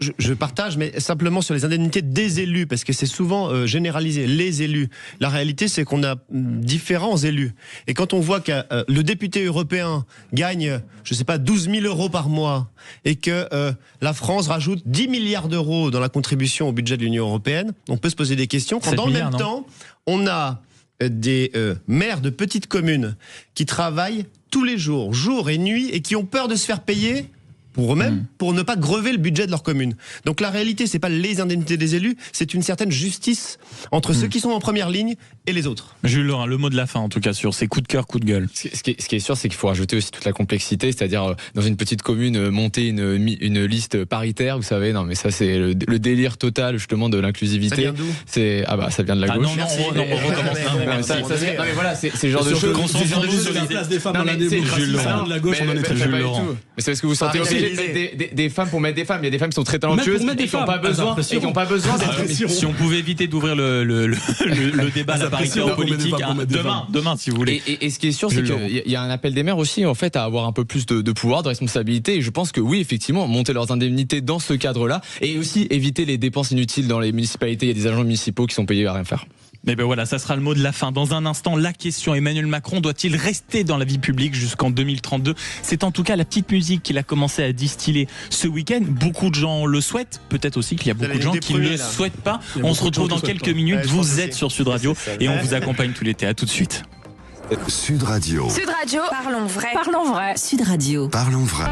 Je partage, mais simplement sur les indemnités des élus, parce que c'est souvent généralisé, les élus. La réalité, c'est qu'on a différents élus. Et quand on voit que le député européen gagne, je sais pas, 12 000 euros par mois, et que la France rajoute 10 milliards d'euros dans la contribution au budget de l'Union européenne, on peut se poser des questions. Quand dans le même temps, on a des maires de petites communes qui travaillent tous les jours, jour et nuit, et qui ont peur de se faire payer pour eux-mêmes, pour ne pas grever le budget de leur commune. Donc la réalité, c'est pas les indemnités des élus, c'est une certaine justice entre ceux qui sont en première ligne et les autres. Jules Laurent, le mot de la fin en tout cas sur ces coups de cœur, coups de gueule. Ce qui est sûr, c'est qu'il faut rajouter aussi toute la complexité, c'est-à-dire dans une petite commune, monter une liste paritaire, vous savez, non mais ça c'est le délire total justement de l'inclusivité. Ça vient d'où ? Ça vient de la gauche. On recommence. Non mais voilà, c'est le genre de choses. C'est la place des femmes dans la démocratie. De la gauche, on en est très Jules Laurent. Mais c'est parce que vous sentez aussi des femmes pour mettre des femmes. Il y a des femmes qui sont très talentueuses et qui n'ont pas besoin d'être. Si on pouvait éviter d'ouvrir le débat, la parité politique, demain, si vous voulez. Et ce qui est sûr, c'est qu'il y a un appel des maires aussi, en fait, à avoir un peu plus de pouvoir, de responsabilité. Et je pense que oui, effectivement, monter leurs indemnités dans ce cadre-là, et aussi éviter les dépenses inutiles dans les municipalités. Il y a des agents municipaux qui sont payés à rien faire. Mais ben voilà, ça sera le mot de la fin. Dans un instant, la question, Emmanuel Macron doit-il rester dans la vie publique jusqu'en 2032 ? C'est en tout cas la petite musique qu'il a commencé à distiller ce week-end. Beaucoup de gens le souhaitent. Peut-être aussi qu'il y a beaucoup de gens qui ne le souhaitent pas. On se retrouve dans quelques minutes. Vous êtes sur Sud Radio et on vous accompagne tout l'été. À tout de suite. Sud Radio. Sud Radio. Parlons vrai. Parlons vrai. Sud Radio. Parlons vrai.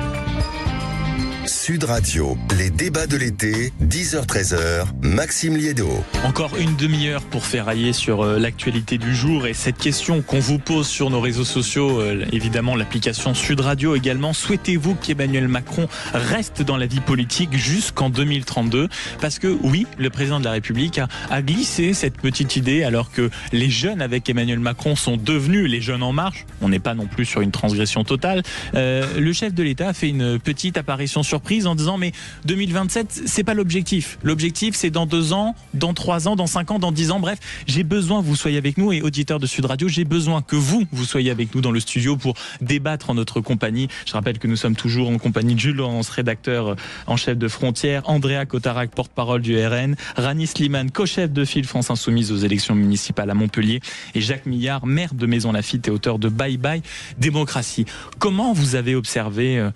Sud Radio, les débats de l'été, 10h-13h, Maxime Liédo. Encore une demi-heure pour ferrailler sur l'actualité du jour et cette question qu'on vous pose sur nos réseaux sociaux, évidemment l'application Sud Radio également. Souhaitez-vous qu'Emmanuel Macron reste dans la vie politique jusqu'en 2032 ? Parce que oui, le président de la République a glissé cette petite idée alors que les jeunes avec Emmanuel Macron sont devenus les jeunes en marche. On n'est pas non plus sur une transgression totale. Le chef de l'État a fait une petite apparition surprise en disant mais 2027 c'est pas l'objectif. L'objectif c'est dans 2 ans, dans 3 ans, dans 5 ans, dans 10 ans. Bref, j'ai besoin que vous soyez avec nous et auditeurs de Sud Radio, j'ai besoin que vous soyez avec nous dans le studio pour débattre en notre compagnie. Je rappelle que nous sommes toujours en compagnie de Jules Laurent, rédacteur en chef de Frontières, Andrea Cotarac, porte-parole du RN, Rani Slimane, co-chef de file France Insoumise aux élections municipales à Montpellier et Jacques Millard, maire de Maisons-Laffitte et auteur de Bye Bye Démocratie. Comment vous avez observé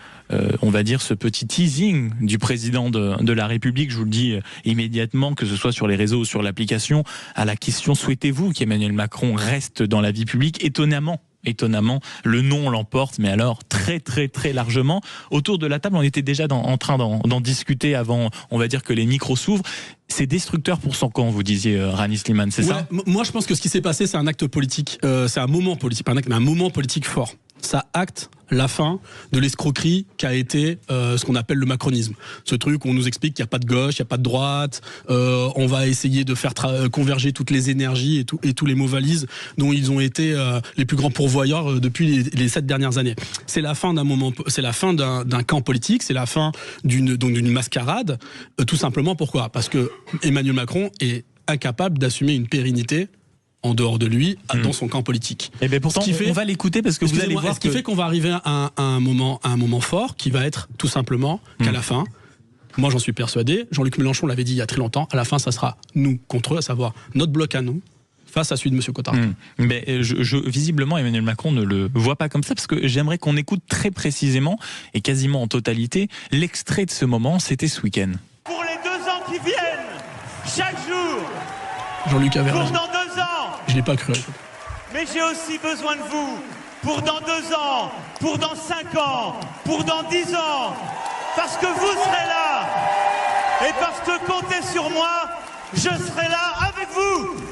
on va dire ce petit teasing du président de la République, je vous le dis immédiatement, que ce soit sur les réseaux ou sur l'application, à la question souhaitez-vous qu'Emmanuel Macron reste dans la vie publique ? Étonnamment, le non l'emporte, mais alors très très très largement. Autour de la table, on était déjà en train d'en discuter avant, on va dire que les micros s'ouvrent. C'est destructeur pour son camp, vous disiez, Rani Slimane, c'est ça ? Moi, je pense que ce qui s'est passé, c'est un acte politique. C'est un moment politique, pas un acte, mais un moment politique fort. Ça acte la fin de l'escroquerie qu'a été ce qu'on appelle le macronisme. Ce truc où on nous explique qu'il n'y a pas de gauche, il n'y a pas de droite, on va essayer de faire converger toutes les énergies et tous les mots valises dont ils ont été les plus grands pourvoyeurs depuis les 7 dernières années. C'est la fin d'un moment, c'est la fin d'un camp politique, c'est la fin d'une mascarade. Tout simplement pourquoi ? Parce que Emmanuel Macron est incapable d'assumer une pérennité en dehors de lui, dans son camp politique. Et bien pourtant, on va l'écouter parce que vous allez voir ce qui fait qu'on va arriver à un moment fort qui va être tout simplement qu'à la fin, moi j'en suis persuadé, Jean-Luc Mélenchon l'avait dit il y a très longtemps, à la fin ça sera nous contre eux, à savoir notre bloc à nous, face à celui de M. Cotarac. Mais visiblement, Emmanuel Macron ne le voit pas comme ça, parce que j'aimerais qu'on écoute très précisément, et quasiment en totalité, l'extrait de ce moment, c'était ce week-end. Pour les 2 ans qui viennent, chaque jour, Jean-Luc avait raison. dans 2 ans, Je l'ai pas cru. Mais j'ai aussi besoin de vous pour dans 2 ans, pour dans 5 ans, pour dans 10 ans, parce que vous serez là. Et parce que comptez sur moi, je serai là avec vous.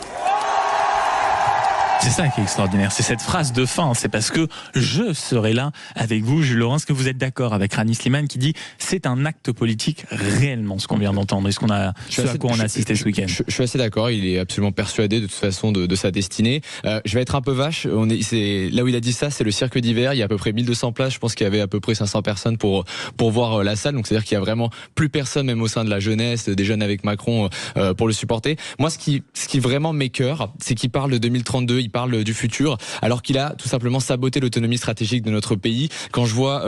C'est ça qui est extraordinaire, c'est cette phrase de fin, c'est parce que je serai là avec vous. Jules Laurent, est-ce que vous êtes d'accord avec Rani Slimane qui dit c'est un acte politique réellement ce qu'on vient d'entendre, est-ce qu'on a à quoi on a assisté ce week-end? Je suis assez d'accord, il est absolument persuadé de toute façon de sa destinée. Je vais être un peu vache, là où il a dit ça, c'est le cirque d'hiver, il y a à peu près 1200 places, je pense qu'il y avait à peu près 500 personnes pour voir la salle, donc c'est-à-dire qu'il y a vraiment plus personne, même au sein de la jeunesse, des jeunes avec Macron, pour le supporter. Moi, ce qui vraiment m'écoeure, c'est qu'il parle de 2032, il parle du futur, alors qu'il a tout simplement saboté l'autonomie stratégique de notre pays. Quand je vois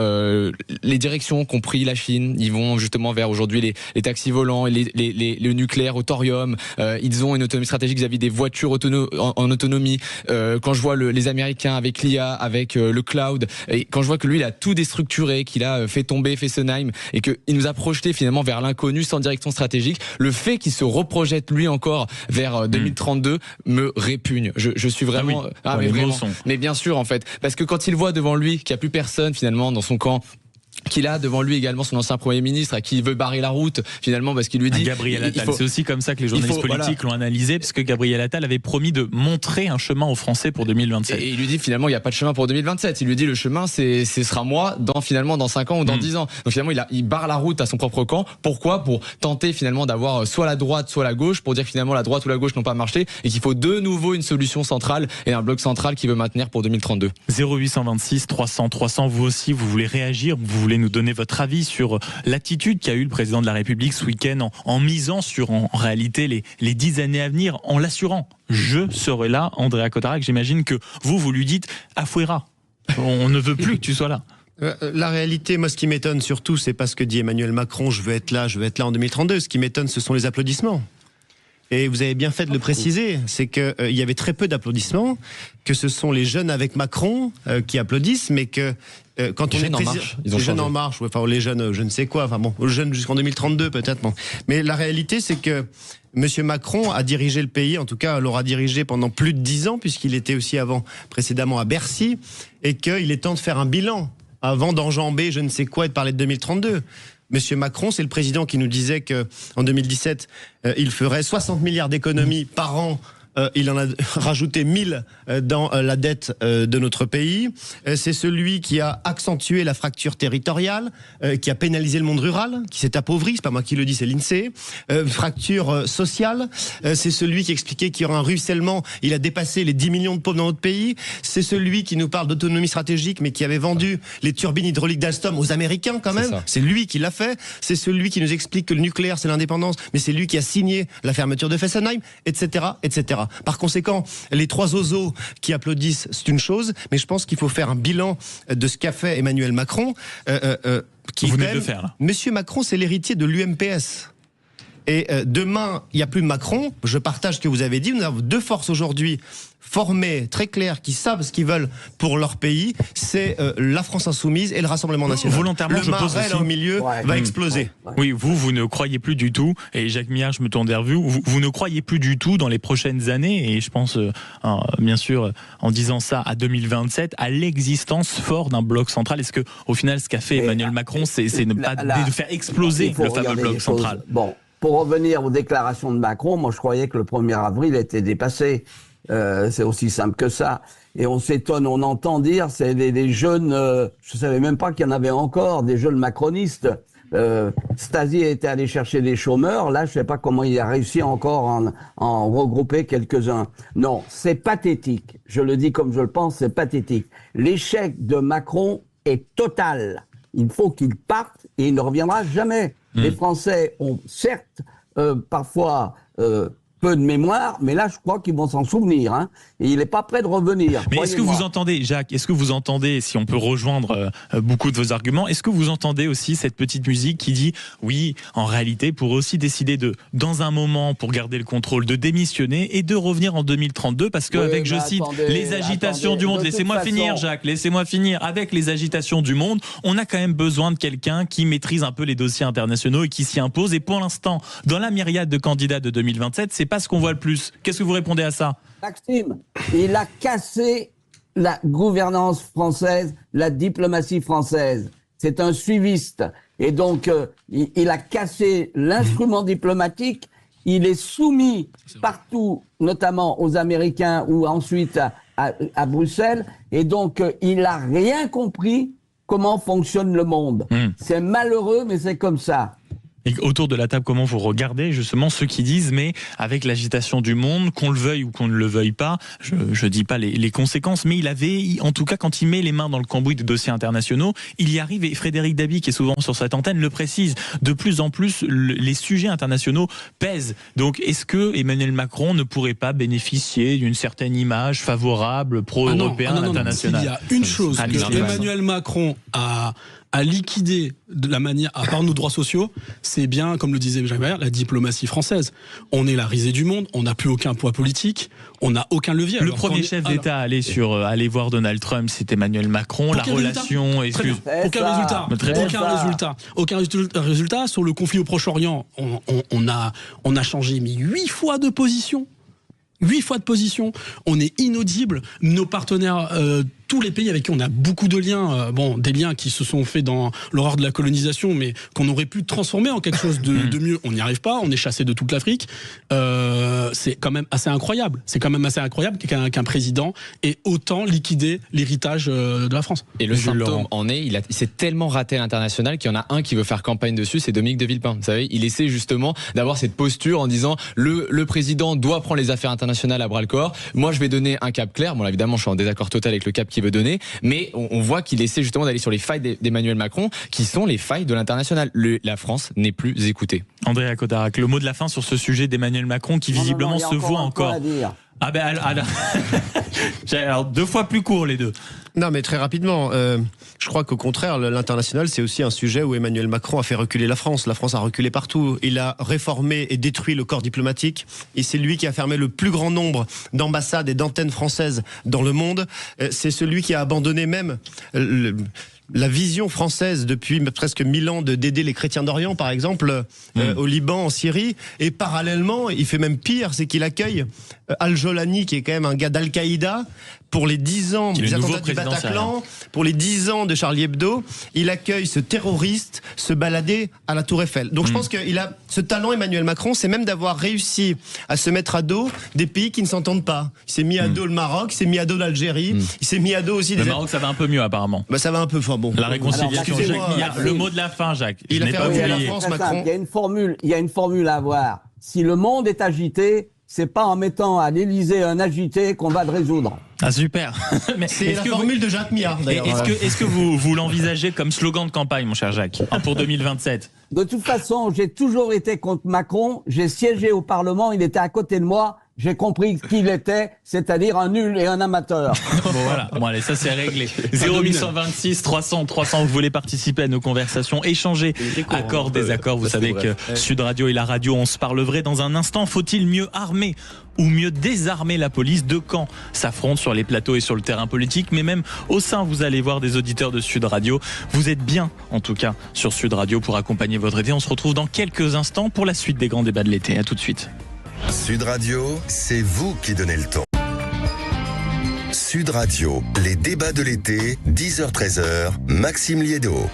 les directions qu'ont pris la Chine, ils vont justement vers aujourd'hui les taxis volants, le nucléaire au thorium, ils ont une autonomie stratégique vis-à-vis des voitures en autonomie. Quand je vois les Américains avec l'IA, avec le cloud, et quand je vois que lui il a tout déstructuré, qu'il a fait tomber Fessenheim et qu'il nous a projeté finalement vers l'inconnu sans direction stratégique, le fait qu'il se reprojette lui encore vers 2032 me répugne. Je suis vraiment mais vraiment. Mais bien sûr en fait, parce que quand il voit devant lui qu'il n'y a plus personne finalement dans son camp, qu'il a devant lui également son ancien Premier ministre à qui il veut barrer la route finalement parce qu'il lui dit Gabriel Attal, c'est aussi comme ça que les journalistes politiques l'ont analysé, parce que Gabriel Attal avait promis de montrer un chemin aux Français pour 2027. Et il lui dit finalement il n'y a pas de chemin pour 2027, il lui dit le chemin ce sera moi dans 5 ans ou dans 10 ans. Donc finalement il barre la route à son propre camp. Pourquoi? Pour tenter finalement d'avoir soit la droite soit la gauche, pour dire que finalement la droite ou la gauche n'ont pas marché et qu'il faut de nouveau une solution centrale et un bloc central qui veut maintenir pour 2032. 0826 300 300, vous aussi vous voulez réagir, vous voulez nous donner votre avis sur l'attitude qu'a eu le président de la République ce week-end en misant sur en réalité les 10 années à venir, en l'assurant. Je serai là, Andréa Cotarac, j'imagine que vous lui dites Afouera, on ne veut plus que tu sois là. La réalité, moi, ce qui m'étonne surtout, c'est pas ce que dit Emmanuel Macron, je veux être là en 2032. Ce qui m'étonne, ce sont les applaudissements. Et vous avez bien fait de le préciser, c'est qu'il y avait très peu d'applaudissements, que ce sont les jeunes avec Macron qui applaudissent, mais que quand on est les jeunes en marche, enfin les jeunes, je ne sais quoi, enfin bon, les jeunes jusqu'en 2032 peut-être. Bon. Mais la réalité, c'est que Monsieur Macron a dirigé le pays, en tout cas l'aura dirigé pendant plus de 10 ans, puisqu'il était aussi précédemment à Bercy, et qu'il est temps de faire un bilan avant d'enjamber je ne sais quoi et de parler de 2032. Monsieur Macron, c'est le président qui nous disait qu'en 2017, il ferait 60 milliards d'économies par an. Il en a rajouté 1000 dans la dette de notre pays. C'est celui qui a accentué la fracture territoriale, qui a pénalisé le monde rural, qui s'est appauvri, c'est pas moi qui le dis, c'est l'INSEE. Fracture sociale, c'est celui qui expliquait qu'il y aurait un ruissellement, il a dépassé les 10 millions de pauvres dans notre pays. C'est celui qui nous parle d'autonomie stratégique, mais qui avait vendu les turbines hydrauliques d'Alstom aux Américains quand même. C'est lui qui l'a fait. C'est celui qui nous explique que le nucléaire c'est l'indépendance, mais c'est lui qui a signé la fermeture de Fessenheim, etc., etc. Par conséquent, les 3 oiseaux qui applaudissent, c'est une chose, mais je pense qu'il faut faire un bilan de ce qu'a fait Emmanuel Macron. Vous venez de le faire, là. Monsieur Macron, c'est l'héritier de l'UMPS. Et demain, il n'y a plus Macron. Je partage ce que vous avez dit. Nous avons 2 forces aujourd'hui formées, très claires, qui savent ce qu'ils veulent pour leur pays. C'est la France Insoumise et le Rassemblement National. Volontairement, le marais là au milieu va exploser. Oui, vous ne croyez plus du tout, et Jacques Millard, je me tourne vers vous ne croyez plus du tout dans les prochaines années, et je pense, bien sûr, en disant ça à 2027, à l'existence forte d'un bloc central. Est-ce que, au final, ce qu'a fait Emmanuel Macron, c'est de faire exploser le fameux bloc central? Bon. Pour revenir aux déclarations de Macron, moi je croyais que le 1er avril était dépassé. C'est aussi simple que ça. Et on s'étonne, on entend dire, c'est des jeunes, je savais même pas qu'il y en avait encore, des jeunes macronistes. Stasi était allé chercher des chômeurs, là je sais pas comment il a réussi encore à en regrouper quelques-uns. Non, c'est pathétique. Je le dis comme je le pense, c'est pathétique. L'échec de Macron est total. Il faut qu'il parte et il ne reviendra jamais. Les Français ont certes parfois peu de mémoire, mais là je crois qu'ils vont s'en souvenir. Hein, et il n'est pas prêt de revenir. Mais est-ce que vous entendez, Jacques, est-ce que vous entendez, si on peut rejoindre beaucoup de vos arguments, est-ce que vous entendez aussi cette petite musique qui dit oui, en réalité, pour aussi décider dans un moment, pour garder le contrôle, de démissionner et de revenir en 2032, parce qu'avec, je cite, les agitations du monde, laissez-moi finir, Jacques, laissez-moi finir, avec les agitations du monde, on a quand même besoin de quelqu'un qui maîtrise un peu les dossiers internationaux et qui s'y impose. Et pour l'instant, dans la myriade de candidats de 2027, c'est pas ce qu'on voit le plus. Qu'est-ce que vous répondez à ça? Maxime, il a cassé la gouvernance française, la diplomatie française. C'est un suiviste. Et donc, il a cassé l'instrument diplomatique. Il est soumis partout, notamment aux Américains ou ensuite à Bruxelles. Et donc, il n'a rien compris comment fonctionne le monde. C'est malheureux, mais c'est comme ça. Et autour de la table, comment vous regardez justement ceux qui disent, mais avec l'agitation du monde, qu'on le veuille ou qu'on ne le veuille pas, je dis pas les conséquences, mais en tout cas, quand il met les mains dans le cambouis des dossiers internationaux, il y arrive, et Frédéric Dabi, qui est souvent sur cette antenne, le précise. De plus en plus, les sujets internationaux pèsent. Donc, est-ce que Emmanuel Macron ne pourrait pas bénéficier d'une certaine image favorable, pro-européenne, internationale? Il y a une chose que Emmanuel Macron a liquidé de la manière, à part nos droits sociaux, c'est bien, comme le disait Jacques Barrière, la diplomatie française. On est la risée du monde, on n'a plus aucun poids politique, on n'a aucun levier. Le premier chef d'État à aller voir Donald Trump, c'est Emmanuel Macron. La relation, aucun résultat sur le conflit au Proche-Orient. On a changé 8 fois de position. 8 fois de position, on est inaudible. Nos partenaires, tous les pays avec qui on a beaucoup de liens, des liens qui se sont faits dans l'horreur de la colonisation, mais qu'on aurait pu transformer en quelque chose de mieux, on n'y arrive pas, on est chassé de toute l'Afrique. C'est quand même assez incroyable. C'est quand même assez incroyable qu'un président ait autant liquidé l'héritage de la France. Et le symptôme en est, il s'est tellement raté à l'international qu'il y en a un qui veut faire campagne dessus, c'est Dominique de Villepin. Vous savez, il essaie justement d'avoir cette posture en disant le président doit prendre les affaires internationales à bras-le-corps. Moi, je vais donner un cap clair. Bon, là, évidemment, je suis en désaccord total avec le cap qu'il veut donner, mais on voit qu'il essaie justement d'aller sur les failles d'Emmanuel Macron, qui sont les failles de l'international. La France n'est plus écoutée. Andrea Codarac, le mot de la fin sur ce sujet d'Emmanuel Macron qui visiblement se voit encore. Alors 2 fois plus court les deux. Non, mais très rapidement, je crois qu'au contraire, l'international, c'est aussi un sujet où Emmanuel Macron a fait reculer la France. La France a reculé partout. Il a réformé et détruit le corps diplomatique. Et c'est lui qui a fermé le plus grand nombre d'ambassades et d'antennes françaises dans le monde. C'est celui qui a abandonné même la vision française depuis presque 1000 ans d'aider les chrétiens d'Orient, par exemple, au Liban, en Syrie. Et parallèlement, il fait même pire, c'est qu'il accueille Al-Jolani, qui est quand même un gars d'Al-Qaïda, pour les 10 ans des attentats du Bataclan, pour les 10 ans de Charlie Hebdo. Il accueille ce terroriste se balader à la Tour Eiffel. Donc je pense qu'il a ce talent, Emmanuel Macron, c'est même d'avoir réussi à se mettre à dos des pays qui ne s'entendent pas. Il s'est mis à dos le Maroc, il s'est mis à dos l'Algérie, il s'est mis à dos aussi... Le Maroc, ça va un peu mieux apparemment. Ça va un peu, bon. La réconciliation, Jacques, le mot de la fin, Jacques. Il a fait reculer la France, Macron. Il y a une formule à avoir. Si le monde est agité, c'est pas en mettant à l'Élysée un agité qu'on va le résoudre. Ah super. Mais c'est la formule de Jacques Millard d'ailleurs. Est-ce que vous l'envisagez comme slogan de campagne, mon cher Jacques, pour 2027? De toute façon, j'ai toujours été contre Macron. J'ai siégé au Parlement, il était à côté de moi. J'ai compris qui il était, c'est-à-dire un nul et un amateur. Bon voilà, allez, ça c'est réglé. 0826 300 300, vous voulez participer à nos conversations, échanger, accord, désaccord. Vous savez que Sud Radio et la radio, on se parle vrai dans un instant. Faut-il mieux armer ou mieux désarmer la police? Deux camps s'affrontent sur les plateaux et sur le terrain politique, mais même au sein, vous allez voir des auditeurs de Sud Radio. Vous êtes bien, en tout cas, sur Sud Radio pour accompagner votre été. On se retrouve dans quelques instants pour la suite des grands débats de l'été. À tout de suite. Sud Radio, c'est vous qui donnez le ton. Sud Radio, les débats de l'été, 10h-13h, Maxime Liédot.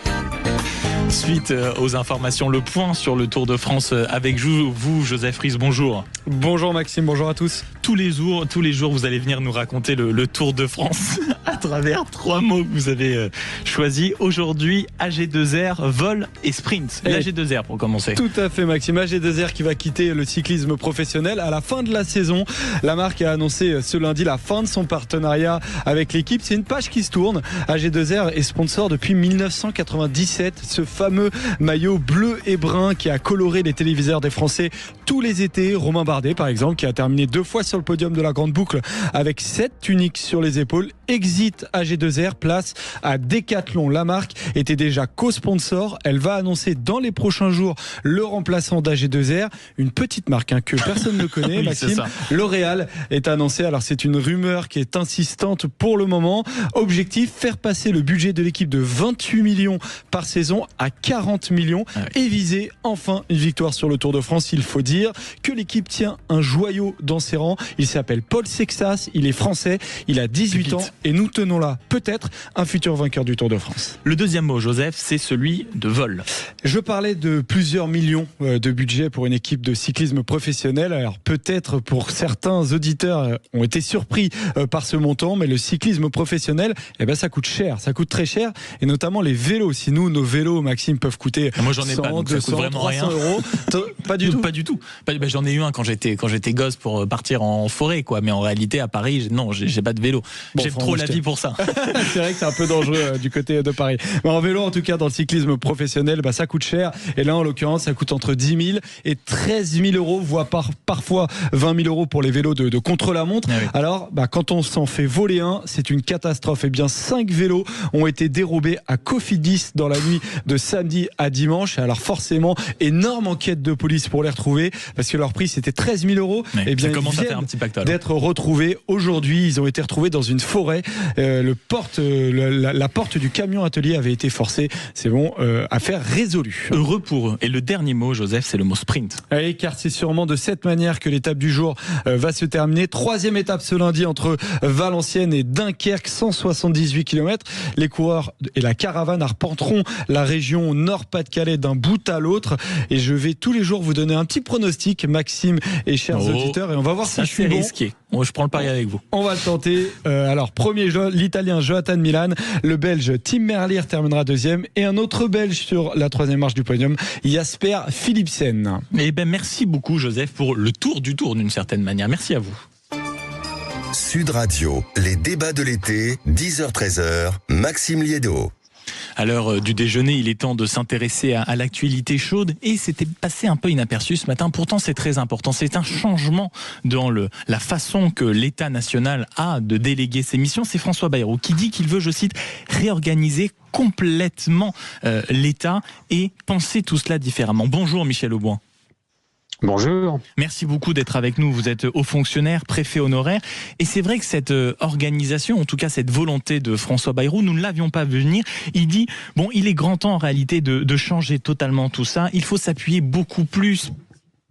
Suite aux informations, le point sur le Tour de France avec vous, Joseph Ries, bonjour. Bonjour Maxime, bonjour à tous. Tous les jours, vous allez venir nous raconter le Tour de France à travers 3 mots que vous avez choisis. Aujourd'hui, AG2R, vol et sprint. L'AG2R pour commencer. Tout à fait Maxime, AG2R qui va quitter le cyclisme professionnel à la fin de la saison. La marque a annoncé ce lundi la fin de son partenariat avec l'équipe. C'est une page qui se tourne. AG2R est sponsor depuis 1997. Ce fameux maillot bleu et brun qui a coloré les téléviseurs des Français tous les étés. Romain Bardet par exemple, qui a terminé 2 fois sur le podium de la Grande Boucle avec 7 tuniques sur les épaules. Exit AG2R, place à Decathlon. La marque était déjà co-sponsor. Elle va annoncer dans les prochains jours le remplaçant d'AG2R, une petite marque que personne ne connaît. Oui, Maxime, L'Oréal est annoncé. Alors c'est une rumeur qui est insistante pour le moment. Objectif, faire passer le budget de l'équipe de 28 millions par saison à 40 millions et viser enfin une victoire sur le Tour de France. Il faut dire dire que l'équipe tient un joyau dans ses rangs. Il s'appelle Paul Sexas, il est français, il a 18 ans et nous tenons là peut-être un futur vainqueur du Tour de France. Le deuxième mot, Joseph, c'est celui de vol. Je parlais de plusieurs millions de budget pour une équipe de cyclisme professionnel. Alors peut-être pour certains auditeurs ont été surpris par ce montant, mais le cyclisme professionnel, ça coûte cher, ça coûte très cher, et notamment les vélos. Si nous, nos vélos, Maxime, peuvent coûter 100, 200, 300 euros. Pas du tout. J'en ai eu un quand j'étais gosse pour partir en forêt, quoi. Mais en réalité, à Paris, j'ai pas de vélo. J'aime trop la vie pour ça. C'est vrai que c'est un peu dangereux du côté de Paris. Mais en vélo, en tout cas, dans le cyclisme professionnel, ça coûte cher. Et là, en l'occurrence, ça coûte entre 10 000 et 13 000 euros, voire parfois 20 000 euros pour les vélos de contre-la-montre. Ah oui. Alors, quand on s'en fait voler un, c'est une catastrophe. Eh bien, 5 vélos ont été dérobés à Cofidis dans la nuit de samedi à dimanche. Alors forcément, énorme enquête de police pour les retrouver, parce que leur prix c'était 13 000 euros. Oui, et bien, ils viennent d'être retrouvés aujourd'hui. Ils ont été retrouvés dans une forêt. La porte du camion atelier avait été forcée. C'est bon, affaire résolue. Heureux pour eux. Et le dernier mot, Joseph, c'est le mot sprint. Oui, car c'est sûrement de cette manière que l'étape du jour va se terminer. 3e étape ce lundi entre Valenciennes et Dunkerque, 178 km. Les coureurs et la caravane arpenteront la région Nord-Pas-de-Calais d'un bout à l'autre. Et je vais tous les jours vous donner un petit pronostic, Maxime et chers auditeurs. Et on va voir si je suis risqué. Je prends le pari avec vous. On va le tenter. Alors, premier, l'Italien Jonathan Milan. Le Belge Tim Merlier terminera 2e. Et un autre Belge sur la 3e marche du podium, Jasper Philipsen. Merci beaucoup, Joseph, pour le tour du tour d'une certaine manière. Merci à vous. Sud Radio, les débats de l'été, 10h-13h, Maxime Liédo. À l'heure du déjeuner, il est temps de s'intéresser à l'actualité chaude, et c'était passé un peu inaperçu ce matin. Pourtant, c'est très important. C'est un changement dans la façon que l'État national a de déléguer ses missions. C'est François Bayrou qui dit qu'il veut, je cite, réorganiser complètement l'État et penser tout cela différemment. Bonjour Michel Auboin. Bonjour. Merci beaucoup d'être avec nous. Vous êtes haut fonctionnaire, préfet honoraire. Et c'est vrai que cette organisation, en tout cas cette volonté de François Bayrou, nous ne l'avions pas vu venir. Il dit, il est grand temps en réalité de changer totalement tout ça. Il faut s'appuyer beaucoup plus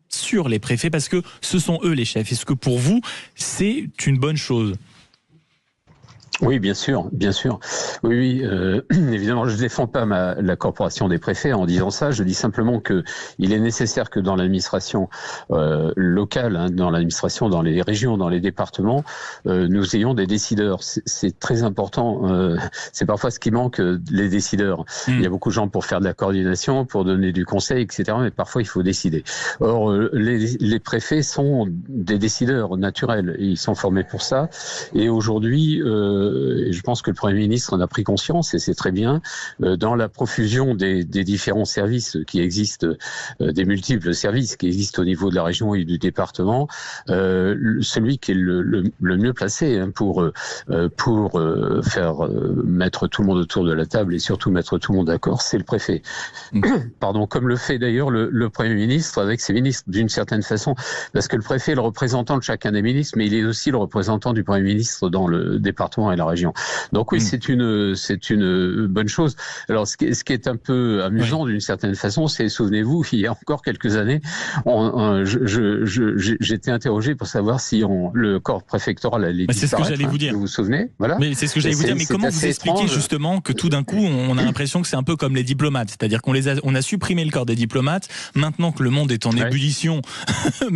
sur les préfets parce que ce sont eux les chefs. Est-ce que pour vous, c'est une bonne chose ? Oui, bien sûr. Oui, évidemment, je ne défends pas la corporation des préfets en disant ça. Je dis simplement que il est nécessaire que dans l'administration locale, dans l'administration, dans les régions, dans les départements, nous ayons des décideurs. C'est très important. C'est parfois ce qui manque, les décideurs. Il y a beaucoup de gens pour faire de la coordination, pour donner du conseil, etc. Mais parfois, il faut décider. Or, les préfets sont des décideurs naturels. Ils sont formés pour ça. Et aujourd'hui, je pense que le Premier ministre en a pris conscience, et c'est très bien, dans la profusion des différents services qui existent, des multiples services qui existent au niveau de la région et du département, celui qui est le mieux placé pour faire mettre tout le monde autour de la table et surtout mettre tout le monde d'accord, c'est le préfet. Pardon, comme le fait d'ailleurs le Premier ministre avec ses ministres d'une certaine façon, parce que le préfet est le représentant de chacun des ministres, mais il est aussi le représentant du Premier ministre dans le département et la région. Donc oui, c'est une bonne chose. Alors ce qui est un peu amusant d'une certaine façon, c'est, souvenez-vous, il y a encore quelques années, j'étais interrogé pour savoir si le corps préfectoral allait disparaître. C'est ce que j'allais vous dire. Vous vous souvenez ? Voilà. Mais c'est ce que j'allais vous dire. Mais comment vous expliquez justement que tout d'un coup, on a l'impression que c'est un peu comme les diplomates, c'est-à-dire qu'on a supprimé le corps des diplomates. Maintenant que le monde est en ébullition, on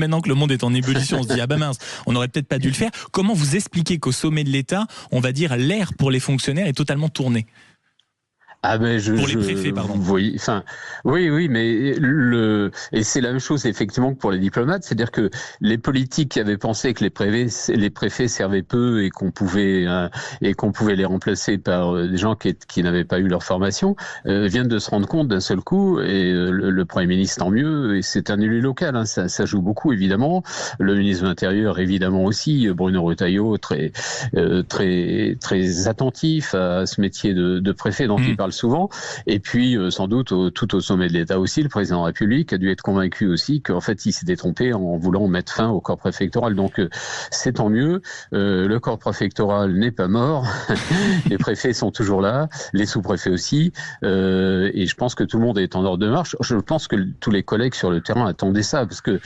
se dit mince, on n'aurait peut-être pas dû le faire. Comment vous expliquez qu'au sommet de l'État, on va dire l'air pour les fonctionnaires est totalement tourné? Ah ben pour les préfets, pardon. Oui, mais et c'est la même chose effectivement que pour les diplomates, c'est-à-dire que les politiques qui avaient pensé que les préfets servaient peu et qu'on pouvait les remplacer par des gens qui n'avaient pas eu leur formation, viennent de se rendre compte d'un seul coup, et le Premier ministre tant mieux, et c'est un élu local, ça joue beaucoup évidemment, le ministre de l'Intérieur évidemment aussi, Bruno Retailleau très attentif à ce métier de préfet dont il parle souvent. Et puis, sans doute, tout au sommet de l'État aussi, le président de la République a dû être convaincu aussi qu'en fait, il s'était trompé en voulant mettre fin au corps préfectoral. Donc, c'est tant mieux. Le corps préfectoral n'est pas mort. Les préfets sont toujours là, les sous-préfets aussi. Et je pense que tout le monde est en ordre de marche. Je pense que tous les collègues sur le terrain attendaient ça, parce que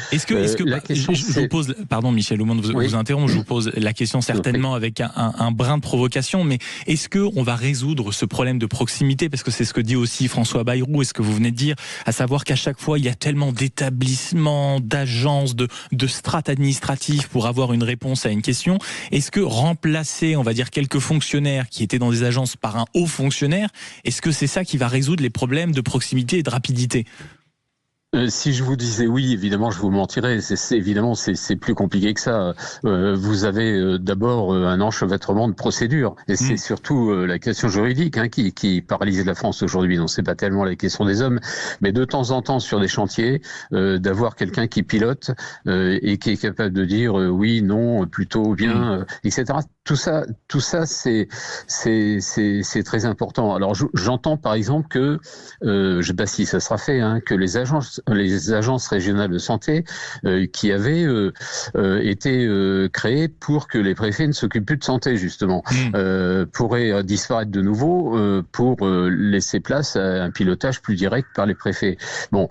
la question, je vous pose, pardon Michel Aumont de vous interrompre, je vous pose la question certainement avec un brin de provocation, mais est-ce que on va résoudre ce problème de proximité, parce que c'est ce que dit aussi François Bayrou, et ce que vous venez de dire, à savoir qu'à chaque fois il y a tellement d'établissements, d'agences, de strates administratives pour avoir une réponse à une question. Est-ce que remplacer, on va dire, quelques fonctionnaires qui étaient dans des agences par un haut fonctionnaire, est-ce que c'est ça qui va résoudre les problèmes de proximité et de rapidité ? Si je vous disais oui, évidemment, je vous mentirais. Évidemment, c'est plus compliqué que ça. Vous avez d'abord un enchevêtrement de procédures, et c'est surtout la question juridique qui paralyse la France aujourd'hui. Donc, c'est pas tellement la question des hommes, mais de temps en temps sur des chantiers, d'avoir quelqu'un qui pilote et qui est capable de dire oui, non, plutôt, bien, etc. Tout ça, c'est très important. Alors, j'entends par exemple que, je sais pas si ça sera fait, que les agences régionales de santé qui avaient été créées pour que les préfets ne s'occupent plus de santé, justement, pourraient disparaître de nouveau pour laisser place à un pilotage plus direct par les préfets. Bon,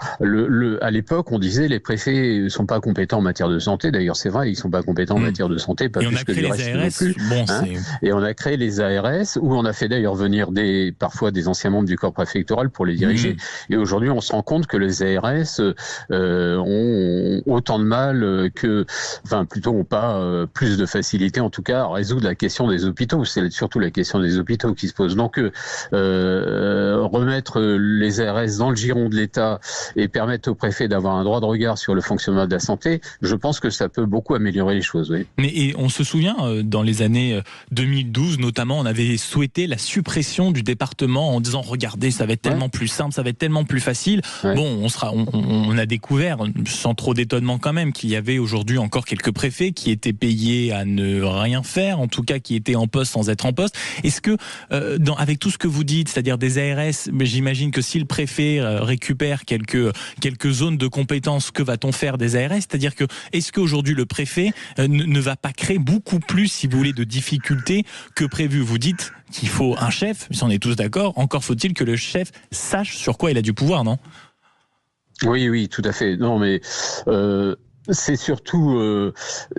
à l'époque, on disait les préfets sont pas compétents en matière de santé. D'ailleurs, c'est vrai, ils sont pas compétents en matière de santé, pas plus que du reste non plus. Et on a créé les ARS, où on a fait d'ailleurs venir parfois des anciens membres du corps préfectoral pour les diriger. Et aujourd'hui, on se rend compte que les ARS ont autant de mal ont pas plus de facilité, en tout cas, à résoudre la question des hôpitaux. C'est surtout la question des hôpitaux qui se pose. Donc, remettre les ARS dans le giron de l'État et permettre aux préfets d'avoir un droit de regard sur le fonctionnement de la santé, je pense que ça peut beaucoup améliorer les choses. Oui. Mais on se souvient, dans les années 2012 notamment, on avait souhaité la suppression du département en disant regardez, ça va être tellement plus simple, ça va être tellement plus facile. Bon, on a découvert sans trop d'étonnement quand même qu'il y avait aujourd'hui encore quelques préfets qui étaient payés à ne rien faire, en tout cas qui étaient en poste sans être en poste. Est-ce que avec tout ce que vous dites, c'est-à-dire des ARS, mais j'imagine que si le préfet récupère quelques zones de compétences, que va-t-on faire des ARS? C'est-à-dire que est-ce qu'aujourd'hui le préfet ne va pas créer beaucoup plus, si vous voulez, de difficultés que prévu? Vous dites qu'il faut un chef, si on est tous d'accord, encore faut-il que le chef sache sur quoi il a du pouvoir, non? Oui, tout à fait. Non, mais c'est surtout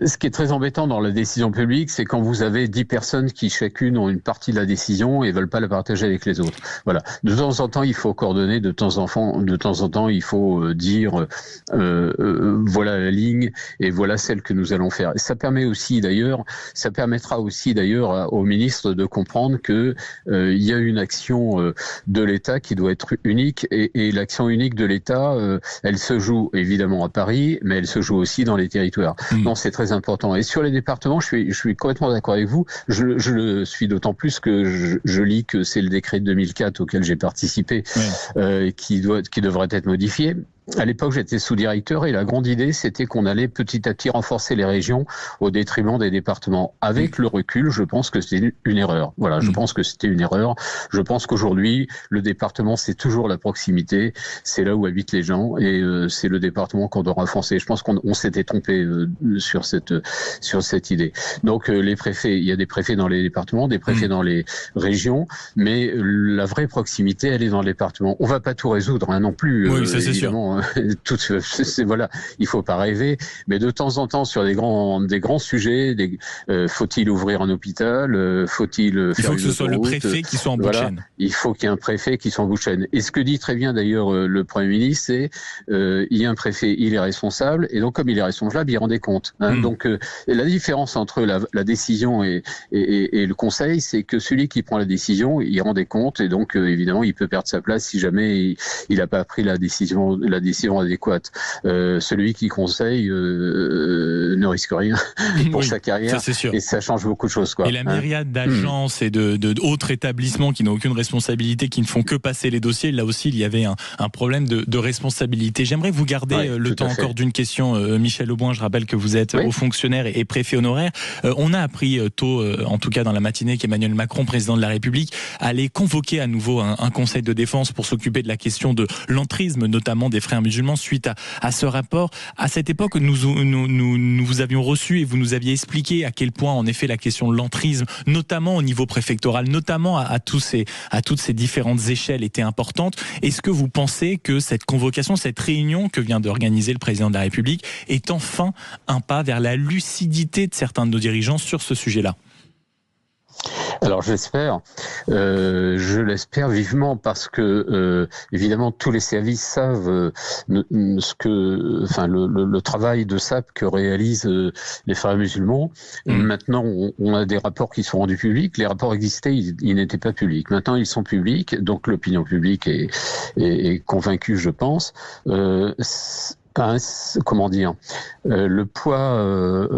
ce qui est très embêtant dans la décision publique, c'est quand vous avez 10 personnes qui chacune ont une partie de la décision et veulent pas la partager avec les autres. Voilà. De temps en temps, il faut coordonner. De temps en temps, il faut dire voilà la ligne et voilà celle que nous allons faire. Et ça permettra aussi d'ailleurs au ministre de comprendre que il y a une action de l'État qui doit être unique et l'action unique de l'État, elle se joue évidemment à Paris, mais elle se joue aussi dans les territoires. Non, c'est très important. Et sur les départements, je suis complètement d'accord avec vous. Je le suis d'autant plus que je lis que c'est le décret de 2004 auquel j'ai participé qui devrait être modifié. À l'époque, j'étais sous-directeur et la grande idée, c'était qu'on allait petit à petit renforcer les régions au détriment des départements. Avec le recul, je pense que c'était une erreur. Voilà, je pense que c'était une erreur. Je pense qu'aujourd'hui, le département, c'est toujours la proximité. C'est là où habitent les gens et c'est le département qu'on doit renforcer. Je pense qu'on s'était trompé sur cette idée. Donc, les préfets, il y a des préfets dans les départements, des préfets dans les régions, mais la vraie proximité, elle est dans le département. On va pas tout résoudre, non plus. Oui, ça c'est sûr. Voilà, il faut pas rêver, mais de temps en temps sur des grands sujets, faut-il ouvrir un hôpital, faut-il faire il faut que ce soit le préfet qui soit en bout de chaîne. Il faut qu'il y ait un préfet qui soit en bout de chaîne. Et ce que dit très bien d'ailleurs le Premier ministre, c'est il y a un préfet, il est responsable, et donc comme il est responsable, il rend des comptes. Donc la différence entre la décision et le Conseil, c'est que celui qui prend la décision, il rend des comptes, et donc évidemment il peut perdre sa place si jamais il n'a pas pris la décision décision adéquate. Celui qui conseille ne risque rien pour sa carrière, ça, c'est sûr. Et ça change beaucoup de choses, quoi. Et la myriade d'agences et d'autres établissements qui n'ont aucune responsabilité, qui ne font que passer les dossiers, là aussi il y avait un problème de responsabilité. J'aimerais vous garder le temps encore d'une question, Michel Auboin. Je rappelle que vous êtes haut fonctionnaire et préfet honoraire. On a appris tôt, en tout cas dans la matinée, qu'Emmanuel Macron, président de la République, allait convoquer à nouveau un conseil de défense pour s'occuper de la question de l'entrisme, notamment des frères musulmans, suite à ce rapport. À cette époque, nous vous avions reçu et vous nous aviez expliqué à quel point, en effet, la question de l'entrisme, notamment au niveau préfectoral, notamment à toutes ces différentes échelles, était importante. Est-ce que vous pensez que cette convocation, cette réunion que vient d'organiser le président de la République est enfin un pas vers la lucidité de certains de nos dirigeants sur ce sujet-là ? Alors j'espère, je l'espère vivement, parce que évidemment tous les services savent le travail de sape que réalisent les frères musulmans. Maintenant, on a des rapports qui sont rendus publics. Les rapports existaient, ils n'étaient pas publics. Maintenant, ils sont publics, donc l'opinion publique est convaincue, je pense. Comment dire, le poids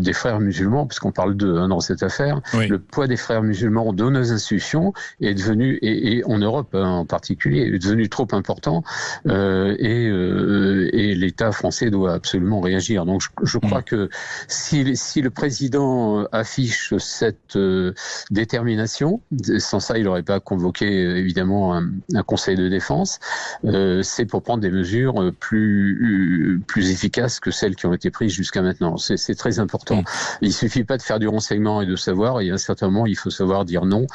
des frères musulmans, puisqu'on parle d'eux dans cette affaire, le poids des frères musulmans dans nos institutions est devenu, et en Europe en particulier, est devenu trop important, et l'État français doit absolument réagir. Donc je crois que si le président affiche cette détermination, sans ça il n'aurait pas convoqué évidemment un conseil de défense, c'est pour prendre des mesures plus efficaces que celles qui ont été prises jusqu'à maintenant. C'est très important. Il suffit pas de faire du renseignement et de savoir, et à un certain moment, il faut savoir dire non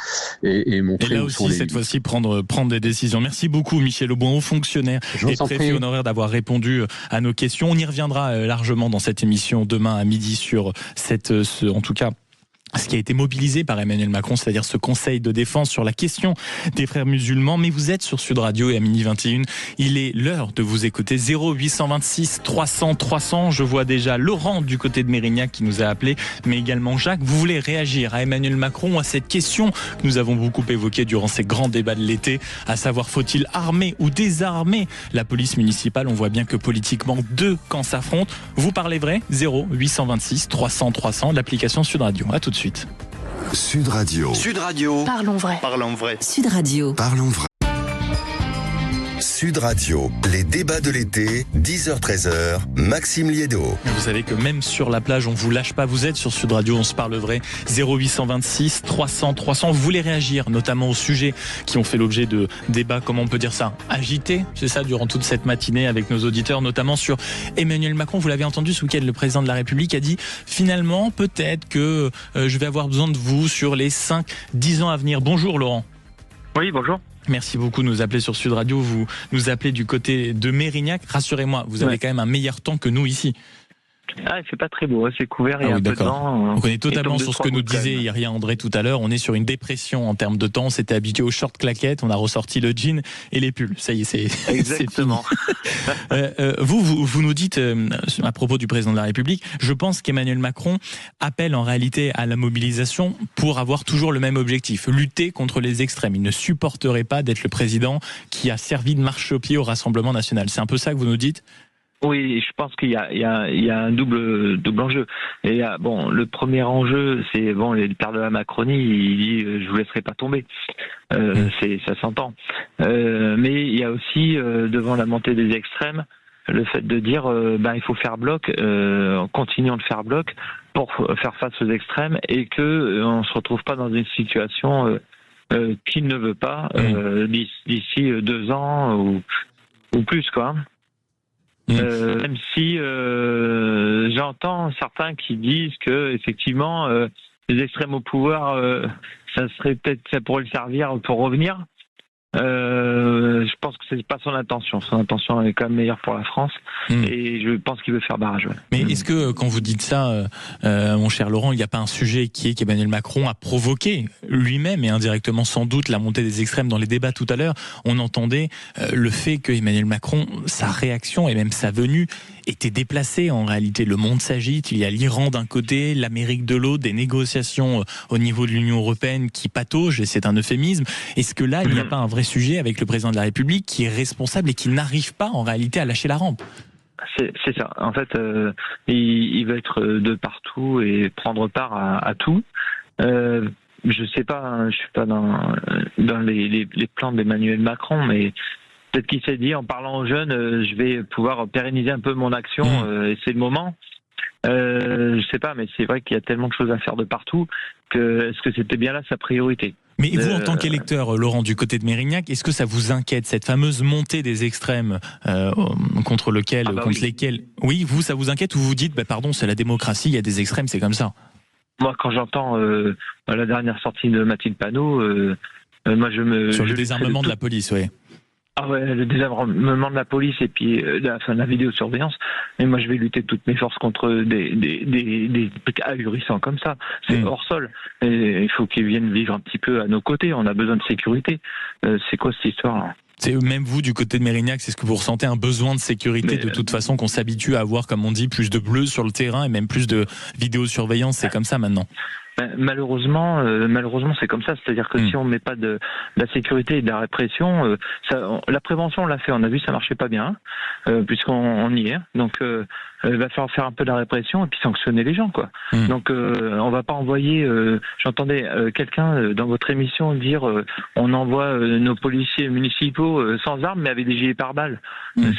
et montrer. Et là où sont aussi, les... cette fois-ci, prendre des décisions. Merci beaucoup, Michel Auboin, haut fonctionnaire et préfet honoraire, d'avoir répondu à nos questions. On y reviendra largement dans cette émission demain à midi sur en tout cas, ce qui a été mobilisé par Emmanuel Macron, c'est-à-dire ce conseil de défense sur la question des frères musulmans. Mais vous êtes sur Sud Radio et à minuit 21, il est l'heure de vous écouter. 0826 300 300. Je vois déjà Laurent du côté de Mérignac qui nous a appelé, mais également Jacques. Vous voulez réagir à Emmanuel Macron, à cette question que nous avons beaucoup évoquée durant ces grands débats de l'été, à savoir, faut-il armer ou désarmer la police municipale? On voit bien que politiquement, deux camps s'affrontent. Vous parlez vrai? 0826 300 300, l'application Sud Radio. À tout de suite. Sud Radio. Sud Radio. Parlons vrai. Parlons vrai. Sud Radio. Parlons vrai. Sud Radio, les débats de l'été, 10h-13h, Maxime Liédot. Vous savez que même sur la plage, on vous lâche pas. Vous êtes sur Sud Radio, on se parle vrai. 0826 300 300. Vous voulez réagir, notamment aux sujets qui ont fait l'objet de débats, comment on peut dire ça, agités, c'est ça, durant toute cette matinée avec nos auditeurs, notamment sur Emmanuel Macron. Vous l'avez entendu ce week-end, le président de la République a dit finalement, peut-être que je vais avoir besoin de vous sur les 5-10 ans à venir. Bonjour Laurent. Oui, bonjour. Merci beaucoup de nous appeler sur Sud Radio. Vous nous appelez du côté de Mérignac. Rassurez-moi, vous avez quand même un meilleur temps que nous ici. Ah, il fait pas très beau, c'est couvert, il y a un peu de vent. On est totalement sur ce que nous disait Iria André tout à l'heure. On est sur une dépression en termes de temps. On s'était habitué aux shorts claquettes, on a ressorti le jean et les pulls. Ça y est, c'est exactement. Vous nous dites à propos du président de la République, je pense qu'Emmanuel Macron appelle en réalité à la mobilisation pour avoir toujours le même objectif, lutter contre les extrêmes. Il ne supporterait pas d'être le président qui a servi de marchepied au Rassemblement national. C'est un peu ça que vous nous dites ? Oui, je pense qu'il y a un double enjeu. Et le premier enjeu, c'est le père de la Macronie, il dit je vous laisserai pas tomber. Ça s'entend. Mais il y a aussi devant la montée des extrêmes le fait de dire il faut faire bloc, continuons de faire bloc pour faire face aux extrêmes et que on se retrouve pas dans une situation qu'il ne veut pas d'ici 2 ans ou plus quoi. Même si j'entends certains qui disent que effectivement les extrêmes au pouvoir ça pourrait le servir pour revenir. Je pense que c'est pas son intention. Son intention est quand même meilleure pour la France et je pense qu'il veut faire barrage. Ouais. Mais est-ce que quand vous dites ça, mon cher Laurent, il n'y a pas un sujet qu'Emmanuel Macron a provoqué lui-même et indirectement sans doute la montée des extrêmes dans les débats tout à l'heure? On entendait le fait que Emmanuel Macron, sa réaction et même sa venue était déplacée. En réalité, le monde s'agite. Il y a l'Iran d'un côté, l'Amérique de l'autre, des négociations au niveau de l'Union européenne qui pataugent, et c'est un euphémisme. Est-ce que là, il n'y a pas un vrai sujet avec le président de la République qui est responsable et qui n'arrive pas en réalité à lâcher la rampe. C'est ça. En fait, il va être de partout et prendre part à tout. Je sais pas, je suis pas dans les plans d'Emmanuel Macron, mais peut-être qu'il s'est dit, en parlant aux jeunes, je vais pouvoir pérenniser un peu mon action, et c'est le moment. Je sais pas, mais c'est vrai qu'il y a tellement de choses à faire de partout que est-ce que c'était bien là sa priorité? Mais vous, en tant qu'électeur, Laurent, du côté de Mérignac, est-ce que ça vous inquiète, cette fameuse montée des extrêmes contre lesquels... Oui, vous, ça vous inquiète, ou vous vous dites, pardon, c'est la démocratie, il y a des extrêmes, c'est comme ça? Moi, quand j'entends la dernière sortie de Mathilde Panot, moi je me... Sur le désarmement de la police, oui. Ah ouais, le désarmement de la police et puis la vidéosurveillance. Et moi, je vais lutter de toutes mes forces contre des trucs ahurissants comme ça. C'est hors sol. Et il faut qu'ils viennent vivre un petit peu à nos côtés. On a besoin de sécurité. C'est quoi cette histoire-là? C'est même vous, du côté de Mérignac, c'est ce que vous ressentez, un besoin de sécurité, de toute façon, qu'on s'habitue à avoir, comme on dit, plus de bleu sur le terrain et même plus de vidéosurveillance. C'est comme ça maintenant. Malheureusement, c'est comme ça. C'est-à-dire que si on met pas de la sécurité et de la répression, la prévention, on l'a fait. On a vu, ça marchait pas bien, puisqu'on y est. Donc, il va falloir faire un peu de la répression et puis sanctionner les gens, quoi. Donc, on va pas envoyer. J'entendais quelqu'un dans votre émission dire, on envoie nos policiers municipaux sans armes, mais avec des gilets pare-balles.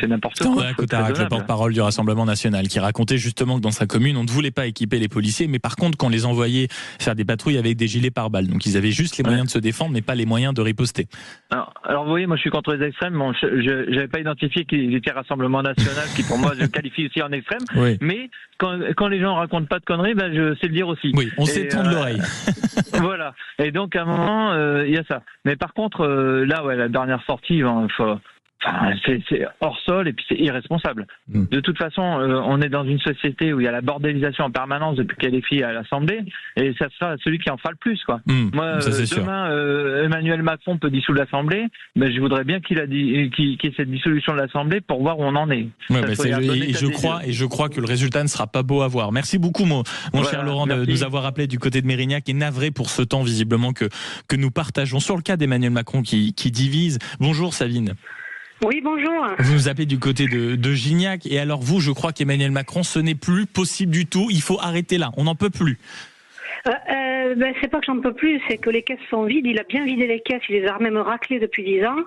C'est n'importe quoi. Coutarac, le porte-parole du Rassemblement national, qui racontait justement que dans sa commune, on ne voulait pas équiper les policiers, mais par contre, qu'on les envoyait faire des patrouilles avec des gilets pare-balles. Donc ils avaient juste les moyens de se défendre, mais pas les moyens de riposter. Alors vous voyez, moi je suis contre les extrêmes. Bon, je n'avais pas identifié qu'ils étaient Rassemblement national, qui pour moi je qualifie aussi en extrême. Oui. Mais quand les gens racontent pas de conneries, je sais le dire aussi. Oui, on sait tendre l'oreille. Voilà. Et donc à un moment, il y a ça. Mais par contre, là, la dernière sortie, c'est hors sol et puis c'est irresponsable. De toute façon, on est dans une société où il y a la bordélisation en permanence depuis qu'il y a les filles à l'Assemblée, et ça sera celui qui en fera le plus, quoi. Moi, demain, Emmanuel Macron peut dissoudre l'Assemblée, mais je voudrais bien qu'il y ait cette dissolution de l'Assemblée pour voir où on en est. Je crois que le résultat ne sera pas beau à voir. Merci beaucoup, mon cher Laurent, de nous avoir appelé du côté de Mérignac, et navré pour ce temps visiblement que nous partageons sur le cas d'Emmanuel Macron qui divise. Bonjour Sabine. Oui, bonjour. Vous nous appelez du côté de Gignac, et alors vous, je crois qu'Emmanuel Macron, ce n'est plus possible du tout, il faut arrêter là, on n'en peut plus. C'est pas que j'en peux plus, c'est que les caisses sont vides, il a bien vidé les caisses, il les a même raclées depuis 10 ans.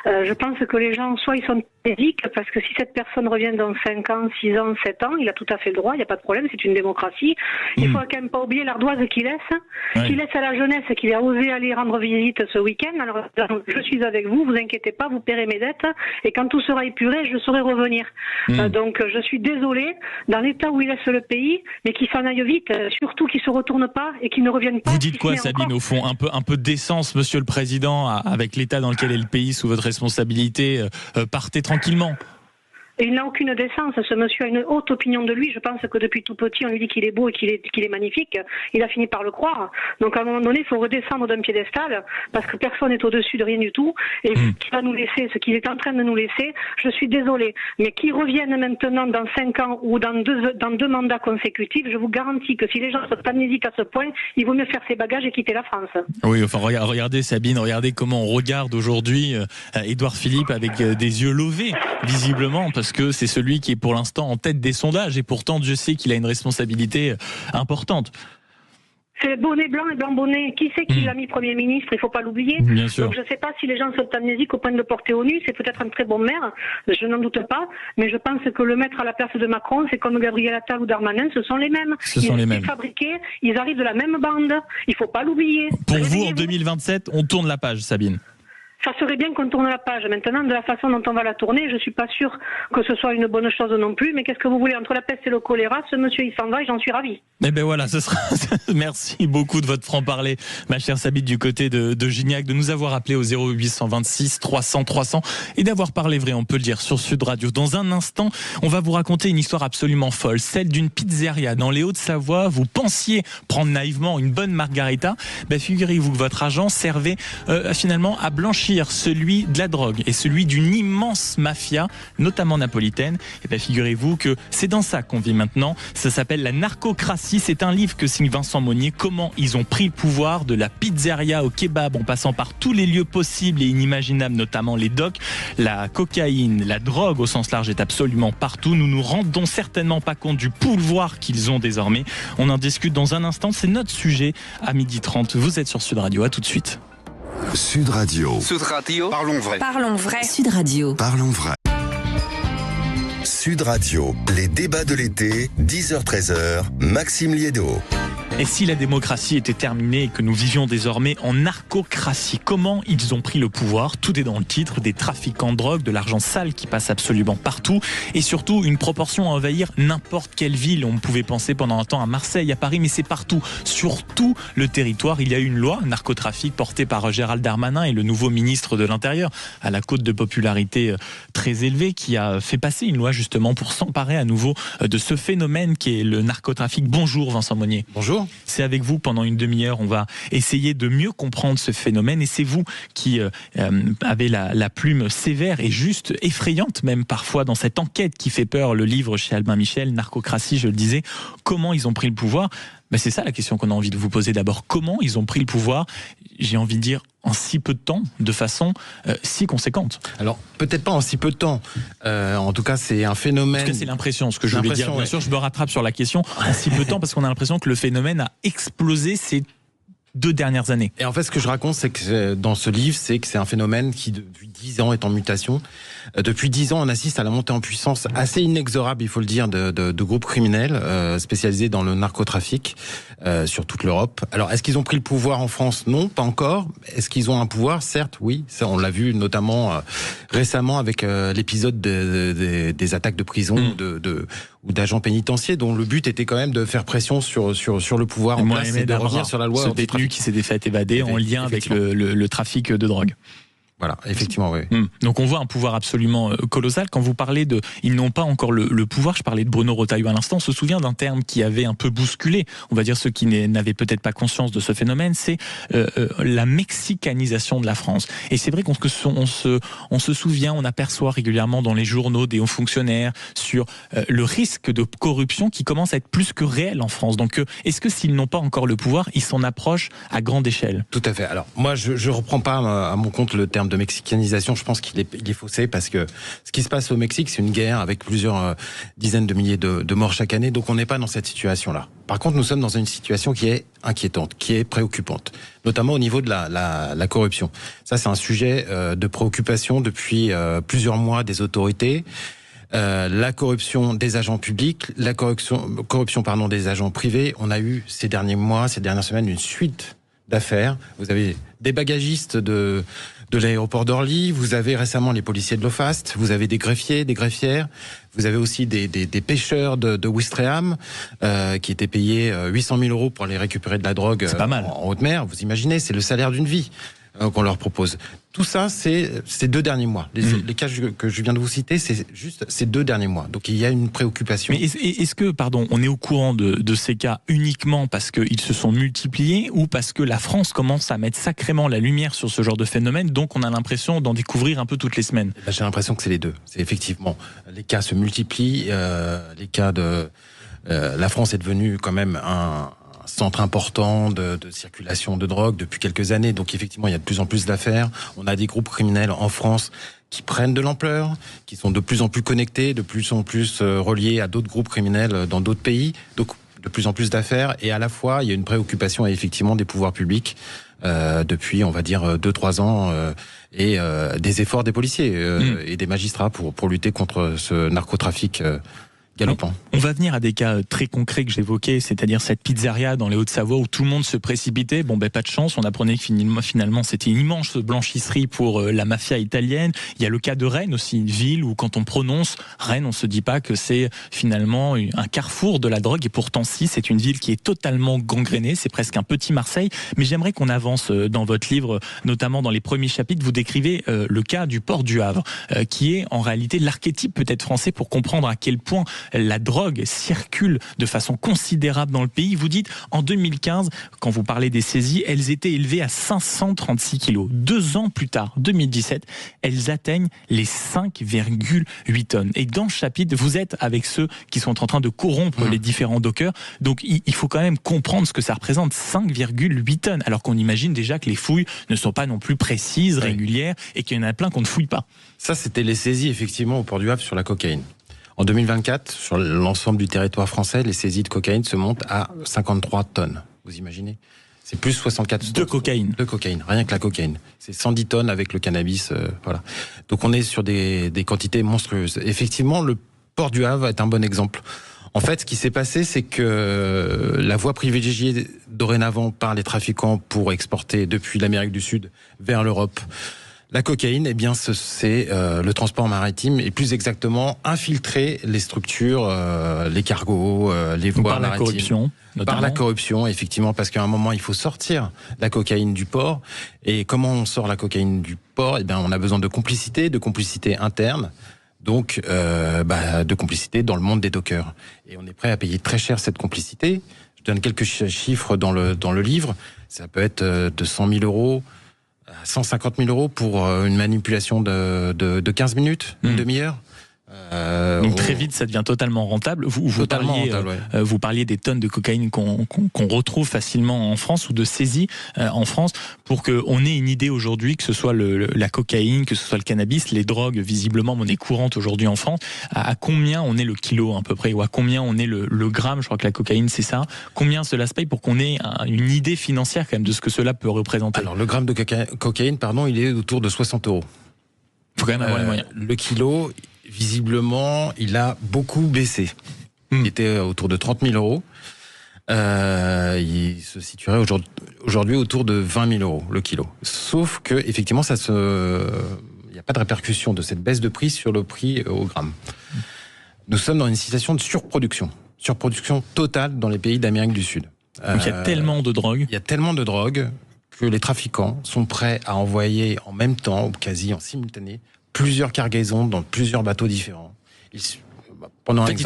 Je pense que les gens, soit ils sont éthiques, parce que si cette personne revient dans 5 ans, 6 ans, 7 ans, il a tout à fait le droit, il n'y a pas de problème, c'est une démocratie. Il faut quand même pas oublier l'ardoise qu'il laisse à la jeunesse qui a osé aller rendre visite ce week-end. Alors, je suis avec vous, vous inquiétez pas, vous paierez mes dettes, et quand tout sera épuré, je saurai revenir. Donc, je suis désolée, dans l'état où il laisse le pays, mais qu'il s'en aille vite, surtout qu'il se retourne pas et qu'il ne revienne pas. Vous dites quoi, Sabine, au fond, un peu d'essence, Monsieur le Président, avec l'état dans lequel est le pays sous votre responsabilité, partez tranquillement. Et il n'a aucune décence. Ce monsieur a une haute opinion de lui. Je pense que depuis tout petit, on lui dit qu'il est beau et qu'il est magnifique. Il a fini par le croire. Donc à un moment donné, il faut redescendre d'un piédestal parce que personne n'est au-dessus de rien du tout. Et ce qu'il va nous laisser, ce qu'il est en train de nous laisser, je suis désolée. Mais qu'il revienne maintenant dans 5 ans ou dans deux mandats consécutifs, je vous garantis que si les gens sont amnésiques à ce point, il vaut mieux faire ses bagages et quitter la France. Oui, enfin regardez Sabine, regardez comment on regarde aujourd'hui Édouard Philippe avec des yeux levés, visiblement, parce que c'est celui qui est pour l'instant en tête des sondages, et pourtant Dieu sait qu'il a une responsabilité importante. C'est bonnet blanc et blanc bonnet. Qui c'est qui l'a mis Premier ministre? Il ne faut pas l'oublier. Bien sûr. Donc je ne sais pas si les gens sont amnésiques au point de le porter au nu. C'est peut-être un très bon maire, je n'en doute pas. Mais je pense que le mettre à la place de Macron, c'est comme Gabriel Attal ou Darmanin, ce sont les mêmes. Ils sont fabriqués, ils arrivent de la même bande. Il ne faut pas l'oublier. Pour vous, en 2027, on tourne la page, Sabine? Ça serait bien qu'on tourne la page. Maintenant, de la façon dont on va la tourner, je ne suis pas sûre que ce soit une bonne chose non plus. Mais qu'est-ce que vous voulez? Entre la peste et le choléra, ce monsieur, il s'en va et j'en suis ravie. Eh bien voilà, ce sera. Merci beaucoup de votre franc-parler, ma chère Sabine, du côté de Gignac, de nous avoir appelé au 0826 300 300 et d'avoir parlé vrai, on peut le dire, sur Sud Radio. Dans un instant, on va vous raconter une histoire absolument folle, celle d'une pizzeria dans les Hauts-de-Savoie. Vous pensiez prendre naïvement une bonne margarita. Figurez-vous que votre agent servait finalement à blanchir pire, celui de la drogue et celui d'une immense mafia, notamment napolitaine. Et bien figurez-vous que c'est dans ça qu'on vit maintenant. Ça s'appelle La narcocratie. C'est un livre que signe Vincent Monnier. Comment ils ont pris le pouvoir, de la pizzeria au kebab, en passant par tous les lieux possibles et inimaginables, notamment les docks. La cocaïne, la drogue au sens large est absolument partout. Nous nous rendons certainement pas compte du pouvoir qu'ils ont désormais. On en discute dans un instant. C'est notre sujet à 12h30. Vous êtes sur Sud Radio. À tout de suite. Sud Radio. Sud Radio. Parlons vrai. Parlons vrai. Sud Radio. Parlons vrai. Sud Radio, les débats de l'été, 10h-13h, Maxime Liédo. Et si la démocratie était terminée et que nous vivions désormais en narcocratie, comment ils ont pris le pouvoir? Tout est dans le titre, des trafiquants de drogue, de l'argent sale qui passe absolument partout et surtout une proportion à envahir n'importe quelle ville. On pouvait penser pendant un temps à Marseille, à Paris, mais c'est partout. Sur tout le territoire, il y a eu une loi narcotrafic portée par Gérald Darmanin et le nouveau ministre de l'Intérieur à la cote de popularité très élevée qui a fait passer une loi justement pour s'emparer à nouveau de ce phénomène qui est le narcotrafic. Bonjour Vincent Monnier. Bonjour. C'est avec vous pendant une demi-heure, on va essayer de mieux comprendre ce phénomène et c'est vous qui avez la plume sévère et juste effrayante même parfois dans cette enquête qui fait peur, le livre chez Albin Michel, Narcocratie, je le disais. Comment ils ont pris le pouvoir? C'est ça la question qu'on a envie de vous poser d'abord. Comment ils ont pris le pouvoir? J'ai envie de dire en si peu de temps, de façon si conséquente. Alors, peut-être pas en si peu de temps. En tout cas, c'est un phénomène... En tout cas, c'est l'impression, ce que je voulais dire. Bien sûr, je me rattrape sur la question. En si peu de temps, parce qu'on a l'impression que le phénomène a explosé ces 2 dernières années. Et en fait, ce que je raconte, c'est que dans ce livre, c'est que c'est un phénomène qui, depuis 10 ans, est en mutation. Depuis 10 ans, on assiste à la montée en puissance assez inexorable, il faut le dire, de groupes criminels spécialisés dans le narcotrafic sur toute l'Europe. Alors, est-ce qu'ils ont pris le pouvoir en France? Non, pas encore. Est-ce qu'ils ont un pouvoir? Certes, oui. Ça, on l'a vu notamment récemment avec l'épisode des attaques de prison ou d'agents pénitentiaires, dont le but était quand même de faire pression sur le pouvoir en place et de revenir sur la loi. Ce détenu qui s'est fait évader en lien avec le trafic de drogue. Voilà, effectivement, oui. Donc on voit un pouvoir absolument colossal. Quand vous parlez de... Ils n'ont pas encore le pouvoir, je parlais de Bruno Retailleau à l'instant, on se souvient d'un terme qui avait un peu bousculé, on va dire ceux qui n'avaient peut-être pas conscience de ce phénomène, c'est la mexicanisation de la France. Et c'est vrai qu'on se souvient, on aperçoit régulièrement dans les journaux des hauts fonctionnaires sur le risque de corruption qui commence à être plus que réel en France. Donc est-ce que s'ils n'ont pas encore le pouvoir, ils s'en approchent à grande échelle? Tout à fait. Alors moi, je reprends pas à mon compte le terme de mexicanisation, je pense qu'il est faussé parce que ce qui se passe au Mexique, c'est une guerre avec plusieurs dizaines de milliers de morts chaque année, donc on n'est pas dans cette situation-là. Par contre, nous sommes dans une situation qui est inquiétante, qui est préoccupante, notamment au niveau de la corruption. Ça, c'est un sujet de préoccupation depuis plusieurs mois des autorités. La corruption des agents publics, la corruption des agents privés. On a eu ces derniers mois, ces dernières semaines, une suite d'affaires. Vous avez des bagagistes de l'aéroport d'Orly, vous avez récemment les policiers de l'OFAST, vous avez des greffiers, des greffières, vous avez aussi des pêcheurs de Ouistreham qui étaient payés 800 000 € pour aller récupérer de la drogue en haute mer. Vous imaginez, c'est le salaire d'une vie qu'on leur propose. Tout ça, c'est ces 2 derniers mois. Les cas que je viens de vous citer, c'est juste ces 2 derniers mois. Donc il y a une préoccupation. Mais est-ce que, on est au courant de ces cas uniquement parce qu'ils se sont multipliés ou parce que la France commence à mettre sacrément la lumière sur ce genre de phénomène, donc on a l'impression d'en découvrir un peu toutes les semaines? J'ai l'impression que c'est les deux. C'est effectivement, les cas se multiplient, les cas de... la France est devenue quand même un centre important de circulation de drogue depuis quelques années. Donc effectivement, il y a de plus en plus d'affaires. On a des groupes criminels en France qui prennent de l'ampleur, qui sont de plus en plus connectés, de plus en plus reliés à d'autres groupes criminels dans d'autres pays. Donc de plus en plus d'affaires. Et à la fois, il y a une préoccupation effectivement des pouvoirs publics depuis, on va dire, 2-3 ans et des efforts des policiers et des magistrats pour lutter contre ce narcotrafic galopant. On va venir à des cas très concrets que j'évoquais, c'est-à-dire cette pizzeria dans les Hauts-de-Savoie où tout le monde se précipitait. Pas de chance, on apprenait que finalement c'était une immense blanchisserie pour la mafia italienne. Il y a le cas de Rennes aussi, une ville où quand on prononce Rennes, on se dit pas que c'est finalement un carrefour de la drogue, et pourtant si, c'est une ville qui est totalement gangrénée, c'est presque un petit Marseille. Mais j'aimerais qu'on avance dans votre livre, notamment dans les premiers chapitres, vous décrivez le cas du port du Havre, qui est en réalité l'archétype peut-être français pour comprendre à quel point la drogue circule de façon considérable dans le pays. Vous dites, en 2015, quand vous parlez des saisies, elles étaient élevées à 536 kilos. 2 ans plus tard, 2017, elles atteignent les 5,8 tonnes. Et dans ce chapitre, vous êtes avec ceux qui sont en train de corrompre les différents dockers. Donc il faut quand même comprendre ce que ça représente, 5,8 tonnes, alors qu'on imagine déjà que les fouilles ne sont pas non plus précises, régulières, et qu'il y en a plein qu'on ne fouille pas. Ça, c'était les saisies, effectivement, au port du Havre sur la cocaïne. En 2024, sur l'ensemble du territoire français, les saisies de cocaïne se montent à 53 tonnes. Vous imaginez ? C'est plus 64 tonnes. De cocaïne. De cocaïne, rien que la cocaïne. C'est 110 tonnes avec le cannabis, voilà. Donc on est sur des quantités monstrueuses. Effectivement, le port du Havre est un bon exemple. En fait, ce qui s'est passé, c'est que la voie privilégiée dorénavant par les trafiquants pour exporter depuis l'Amérique du Sud vers l'Europe, la cocaïne, eh bien, c'est le transport maritime et plus exactement infiltrer les structures, les cargos, les voies maritimes. Corruption, par la corruption, effectivement, parce qu'à un moment, il faut sortir la cocaïne du port. Et comment on sort la cocaïne du port ? Eh bien, on a besoin de complicité interne. Donc, de complicité dans le monde des dockers. Et on est prêt à payer très cher cette complicité. Je donne quelques chiffres dans le livre. Ça peut être de 100 000 euros à 150 000 euros pour une manipulation de 15 minutes, une demi-heure. Donc très vite, ça devient totalement rentable. Vous parliez des tonnes de cocaïne qu'on retrouve facilement en France ou de saisies en France, pour qu'on ait une idée aujourd'hui, que ce soit la cocaïne, que ce soit le cannabis, les drogues, visiblement monnaie courante aujourd'hui en France, à combien on est le kilo à peu près, ou à combien on est le gramme. Je crois que la cocaïne, c'est ça. Combien cela se paye, pour qu'on ait une idée financière quand même de ce que cela peut représenter. Alors le gramme de cocaïne, il est autour de 60 euros. Il faut quand même avoir les moyens. Le kilo, visiblement, il a beaucoup baissé. Il était autour de 30 000 euros. Il se situerait aujourd'hui autour de 20 000 euros le kilo. Sauf que, effectivement, il n'y a pas de répercussion de cette baisse de prix sur le prix au gramme. Nous sommes dans une situation de surproduction totale dans les pays d'Amérique du Sud. Donc il y a tellement de drogue. Il y a tellement de drogue que les trafiquants sont prêts à envoyer en même temps, ou quasi en simultané, plusieurs cargaisons dans plusieurs bateaux différents. Ils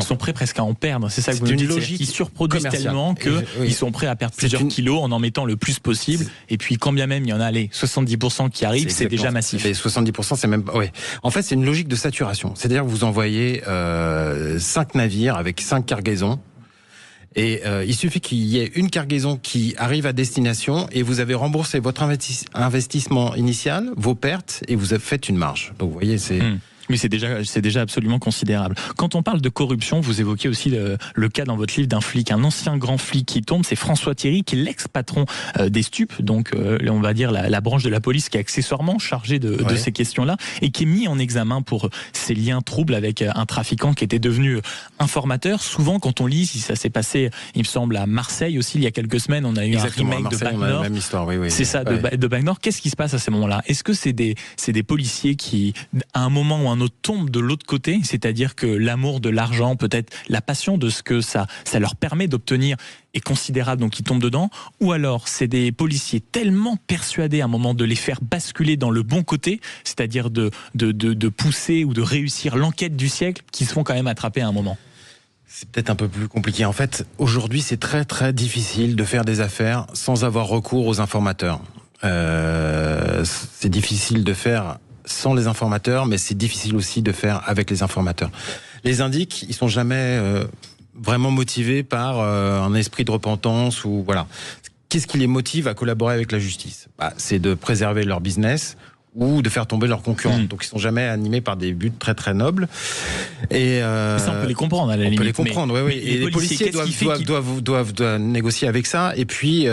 sont prêts presque à en perdre, c'est ça que vous nous dites. Ils surproduisent tellement qu'ils sont prêts à perdre plusieurs kilos en mettant le plus possible. Et puis quand bien même il y en a 70% qui arrivent, c'est déjà massif. Les 70%, c'est même pas... Ouais. En fait, c'est une logique de saturation. C'est-à-dire que vous envoyez 5 navires avec 5 cargaisons. Et il suffit qu'il y ait une cargaison qui arrive à destination et vous avez remboursé votre investissement initial, vos pertes, et vous avez fait une marge. Donc vous voyez, c'est... Oui, c'est déjà absolument considérable. Quand on parle de corruption, vous évoquez aussi le cas dans votre livre d'un flic, un ancien grand flic qui tombe, c'est François Thierry, qui est l'ex-patron des stupes, donc on va dire la branche de la police qui est accessoirement chargée de ces questions-là, et qui est mis en examen pour ses liens troubles avec un trafiquant qui était devenu informateur. Souvent, quand on lit, si ça s'est passé, il me semble, à Marseille aussi, il y a quelques semaines, on a eu un remake de Bac Nord. Même histoire, c'est ça, de Bac Nord. Qu'est-ce qui se passe à ces moments-là ? Est-ce que c'est des policiers qui, à un moment ou un autre, tombent de l'autre côté, c'est-à-dire que l'amour de l'argent, peut-être la passion de ce que ça leur permet d'obtenir est considérable, donc ils tombent dedans, ou alors c'est des policiers tellement persuadés à un moment de les faire basculer dans le bon côté, c'est-à-dire de pousser ou de réussir l'enquête du siècle, qui se font quand même attraper à un moment. C'est peut-être un peu plus compliqué. En fait, aujourd'hui, c'est très très difficile de faire des affaires sans avoir recours aux informateurs. C'est difficile de faire sans les informateurs, mais c'est difficile aussi de faire avec les informateurs. Les indiques, ils sont jamais vraiment motivés par un esprit de repentance ou voilà. Qu'est-ce qui les motive à collaborer avec la justice ? C'est de préserver leur business ou de faire tomber leurs concurrents. Donc ils sont jamais animés par des buts très très nobles. Et ça, on peut les comprendre à la limite. On peut les comprendre, oui. Et les policiers doivent négocier avec ça. Et puis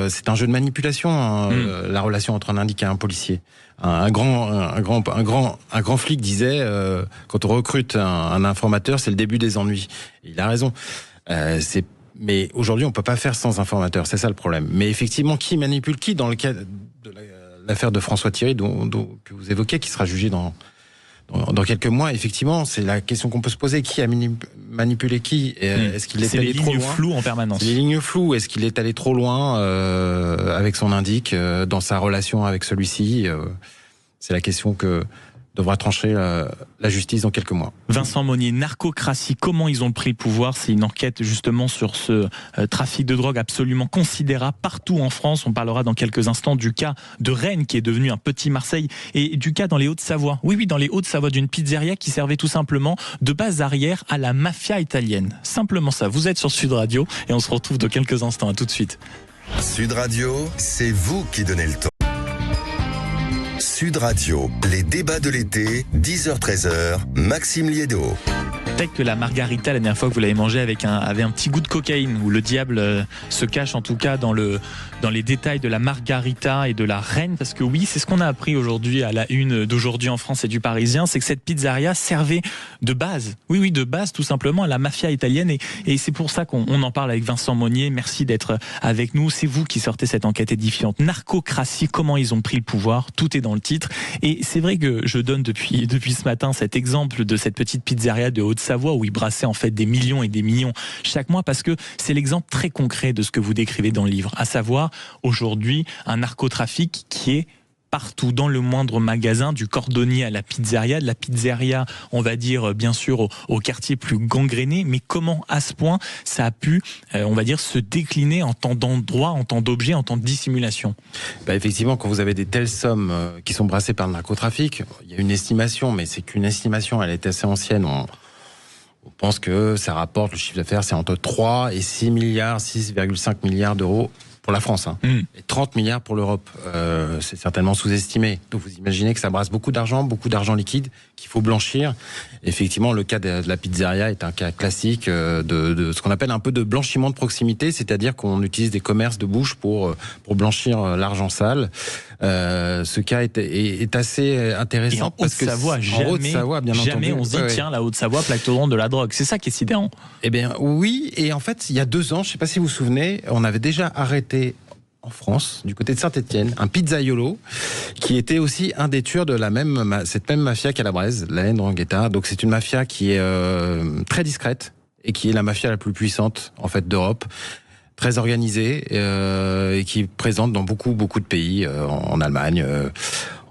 c'est un jeu de manipulation, la relation entre un indique et un policier. Un grand flic disait quand on recrute un informateur, c'est le début des ennuis. Et il a raison. Mais aujourd'hui, on peut pas faire sans informateur. C'est ça le problème. Mais effectivement, qui manipule qui dans le cas de l'affaire de François Thierry, que vous évoquez, qui sera jugé dans quelques mois, effectivement, c'est la question qu'on peut se poser. Qui a manipulé qui ? Est-ce qu'il est allé trop loin ? C'est les lignes floues en permanence. Les lignes floues. Est-ce qu'il est allé trop loin avec son indique dans sa relation avec celui-ci ? C'est la question que devra trancher la justice dans quelques mois. Vincent Monnier, narcocratie, comment ils ont pris le pouvoir? C'est une enquête justement sur ce trafic de drogue absolument considérable partout en France. On parlera dans quelques instants du cas de Rennes qui est devenu un petit Marseille et du cas dans les Hauts-de-Savoie. Oui, dans les Hauts-de-Savoie, d'une pizzeria qui servait tout simplement de base arrière à la mafia italienne. Simplement ça. Vous êtes sur Sud Radio et on se retrouve dans quelques instants. À tout de suite. Sud Radio, c'est vous qui donnez le ton. Sud Radio, les débats de l'été, 10h-13h, Maxime Liédo. Peut-être que la margarita, la dernière fois que vous l'avez mangée, avait un petit goût de cocaïne, où le diable se cache en tout cas dans les détails de la margarita et de la reine, parce que oui, c'est ce qu'on a appris aujourd'hui à la une d'aujourd'hui en France et du Parisien, c'est que cette pizzeria servait de base, de base tout simplement à la mafia italienne, et c'est pour ça qu'on en parle avec Vincent Monnier. Merci d'être avec nous, c'est vous qui sortez cette enquête édifiante. Narcocratie, comment ils ont pris le pouvoir, tout est dans le titre, et c'est vrai que je donne depuis ce matin cet exemple de cette petite pizzeria de Haute-Savoie où ils brassaient en fait des millions et des millions chaque mois, parce que c'est l'exemple très concret de ce que vous décrivez dans le livre, à savoir aujourd'hui un narcotrafic qui est partout, dans le moindre magasin, du cordonnier à la pizzeria, de la pizzeria, on va dire bien sûr au quartier plus gangréné, mais comment à ce point ça a pu, on va dire, se décliner en tant d'endroits, en tant d'objets, en tant de dissimulation? Effectivement, quand vous avez des telles sommes qui sont brassées par le narcotrafic, il y a une estimation, mais c'est qu'une estimation, elle est assez ancienne. On pense que ça rapporte, le chiffre d'affaires, c'est entre 3 et 6 milliards, 6,5 milliards d'euros pour la France, et 30 milliards pour l'Europe. C'est certainement sous-estimé. Donc vous imaginez que ça brasse beaucoup d'argent liquide qu'il faut blanchir. Effectivement, le cas de la pizzeria est un cas classique de ce qu'on appelle un peu de blanchiment de proximité, c'est-à-dire qu'on utilise des commerces de bouche pour blanchir l'argent sale. Ce cas est assez intéressant. Et en Haute-Savoie, jamais on se dit tiens, la Haute-Savoie, plaque tournante de la drogue. C'est ça qui est sidérant. Eh bien oui, et en fait, il y a 2 ans, je ne sais pas si vous vous souvenez, on avait déjà arrêté en France, du côté de Saint-Étienne, un pizzaiolo qui était aussi un des tueurs de cette même mafia calabraise, la Ndrangheta. Donc c'est une mafia qui est très discrète et qui est la mafia la plus puissante en fait d'Europe, très organisée et qui est présente dans beaucoup de pays, en Allemagne,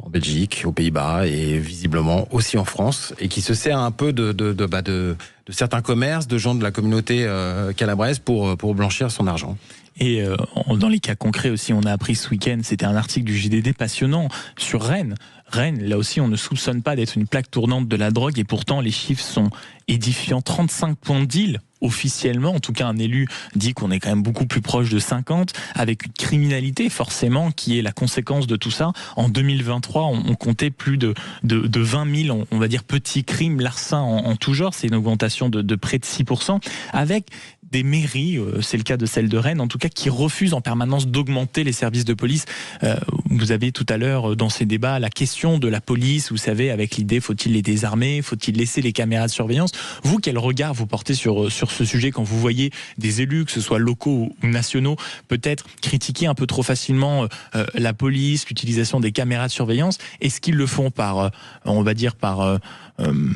en Belgique, aux Pays-Bas et visiblement aussi en France, et qui se sert un peu de certains commerces, de gens de la communauté calabraise pour blanchir son argent. Et dans les cas concrets aussi, on a appris ce week-end, c'était un article du JDD passionnant sur Rennes. Rennes, là aussi, on ne soupçonne pas d'être une plaque tournante de la drogue, et pourtant les chiffres sont édifiants. 35 points de deal officiellement, en tout cas un élu dit qu'on est quand même beaucoup plus proche de 50, avec une criminalité forcément qui est la conséquence de tout ça. En 2023, on comptait plus de 20 000, on va dire, petits crimes, larcins en tout genre. C'est une augmentation de près de 6%, avec des mairies, c'est le cas de celle de Rennes en tout cas, qui refusent en permanence d'augmenter les services de police. Vous avez tout à l'heure dans ces débats la question de la police, vous savez, avec l'idée faut-il les désarmer, faut-il laisser les caméras de surveillance? Vous, quel regard vous portez sur ce sujet quand vous voyez des élus, que ce soit locaux ou nationaux, peut-être critiquer un peu trop facilement la police, l'utilisation des caméras de surveillance? Est-ce qu'ils le font par, on va dire, par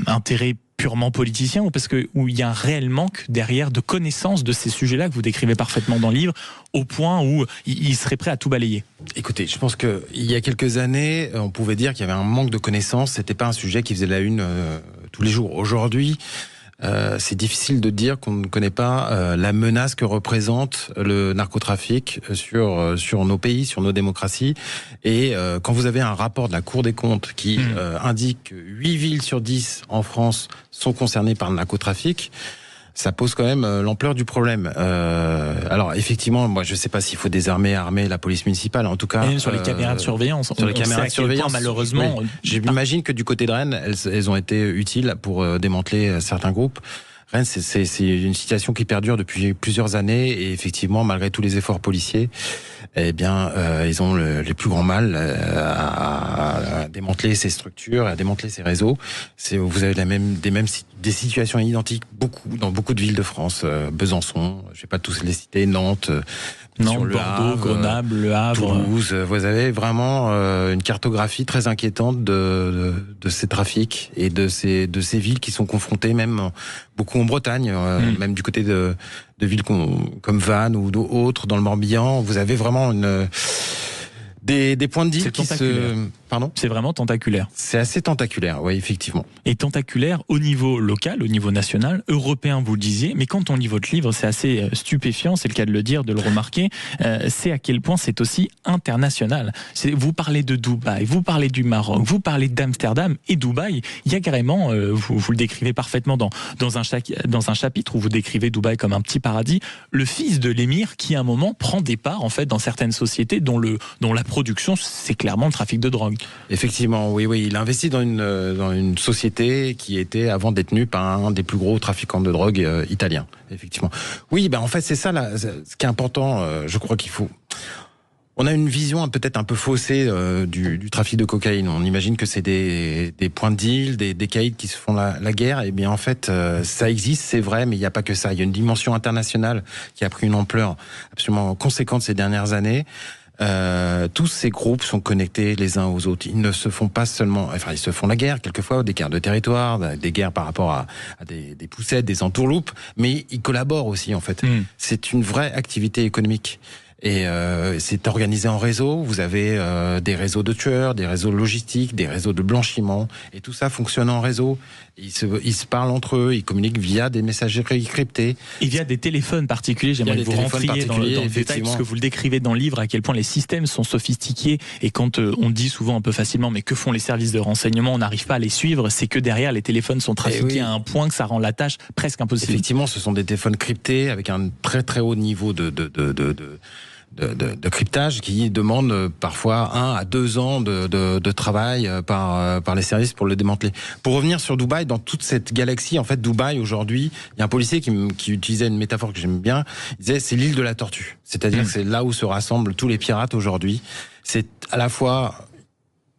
intérêt purement politicien, ou parce que où il y a un réel manque derrière de connaissance de ces sujets-là que vous décrivez parfaitement dans le livre, au point où il serait prêt à tout balayer? Écoutez, je pense qu'il y a quelques années, on pouvait dire qu'il y avait un manque de connaissances. C'était pas un sujet qui faisait la une tous les jours. Aujourd'hui, c'est difficile de dire qu'on ne connaît pas la menace que représente le narcotrafic sur nos pays, sur nos démocraties. Et quand vous avez un rapport de la Cour des comptes qui indique que 8 villes sur 10 en France sont concernées par le narcotrafic, ça pose quand même l'ampleur du problème. Alors effectivement, moi je ne sais pas s'il faut désarmer, armer la police municipale, en tout cas. Même sur les caméras de surveillance. Sur les caméras de surveillance, malheureusement. Oui. J'imagine que du côté de Rennes, elles ont été utiles pour démanteler certains groupes. Rennes, c'est une situation qui perdure depuis plusieurs années, et effectivement, malgré tous les efforts policiers, eh bien, ils ont les plus grands mal à démanteler ces structures, à démanteler ces réseaux. Vous avez des situations identiques dans beaucoup de villes de France, Besançon, je vais pas tous les citer, Nantes, Bordeaux, Havre, Grenoble, Le Havre, Toulouse. Vous avez vraiment une cartographie très inquiétante de ces trafics et de ces villes qui sont confrontées, même beaucoup en Bretagne, même du côté de villes comme Vannes ou d'autres dans le Morbihan. Vous avez vraiment Des points de deal qui se... Pardon ? C'est vraiment tentaculaire. C'est assez tentaculaire, oui, effectivement. Et tentaculaire au niveau local, au niveau national, européen, vous le disiez, mais quand on lit votre livre, c'est assez stupéfiant, c'est le cas de le dire, de le remarquer, c'est à quel point c'est aussi international. Vous parlez de Dubaï, vous parlez du Maroc, vous parlez d'Amsterdam et Dubaï, il y a carrément, vous le décrivez parfaitement dans un chapitre où vous décrivez Dubaï comme un petit paradis, le fils de l'émir qui à un moment prend des parts en fait dans certaines sociétés dont la production c'est clairement le trafic de drogue. Effectivement, oui, il a investi dans une société qui était avant détenue par un des plus gros trafiquants de drogue italiens. Effectivement. Oui, en fait c'est ça là, ce qui est important. Je crois qu'il faut. On a une vision peut-être un peu faussée du trafic de cocaïne. On imagine que c'est des points de deal, des caïds qui se font la guerre. Et bien en fait, ça existe, c'est vrai, mais il n'y a pas que ça. Il y a une dimension internationale qui a pris une ampleur absolument conséquente ces dernières années. Tous ces groupes sont connectés les uns aux autres. Ils ne se font pas seulement, ils se font la guerre quelquefois, des guerres de territoire, des guerres par rapport à des poussettes, des entourloupes, mais ils collaborent aussi en fait. C'est une vraie activité économique. Et c'est organisé en réseau. Vous avez des réseaux de tueurs, des réseaux logistiques, des réseaux de blanchiment, et tout ça fonctionne en réseau. Ils se parlent entre eux, ils communiquent via des messageries cryptées. Et via des téléphones particuliers. J'aimerais que vous rentriez dans le détail, parce que vous le décrivez dans le livre, à quel point les systèmes sont sophistiqués. Et quand on dit souvent un peu facilement, mais que font les services de renseignement, on n'arrive pas à les suivre, c'est que derrière, les téléphones sont trafiqués à un point que ça rend la tâche presque impossible. Effectivement, ce sont des téléphones cryptés avec un très très haut niveau de cryptage qui demande parfois 1 à 2 ans de travail par les services pour le démanteler. Pour revenir sur Dubaï, dans toute cette galaxie, en fait, Dubaï aujourd'hui, il y a un policier qui utilisait une métaphore que j'aime bien. Il disait c'est l'île de la tortue, c'est-à-dire que c'est là où se rassemblent tous les pirates aujourd'hui. C'est à la fois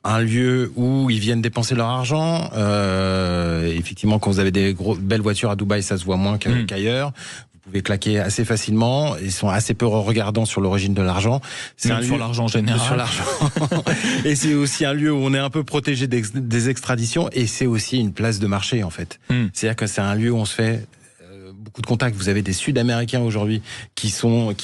un lieu où ils viennent dépenser leur argent. Effectivement, quand vous avez des belles voitures à Dubaï, ça se voit moins qu'ailleurs. Vous pouvez claquer assez facilement. Ils sont assez peu regardants sur l'origine de l'argent. C'est sur l'argent général. Sur l'argent. Et c'est aussi un lieu où on est un peu protégé des extraditions. Et c'est aussi une place de marché, en fait. C'est-à-dire que c'est un lieu où on se fait beaucoup de contacts. Vous avez des Sud-Américains aujourd'hui qui sont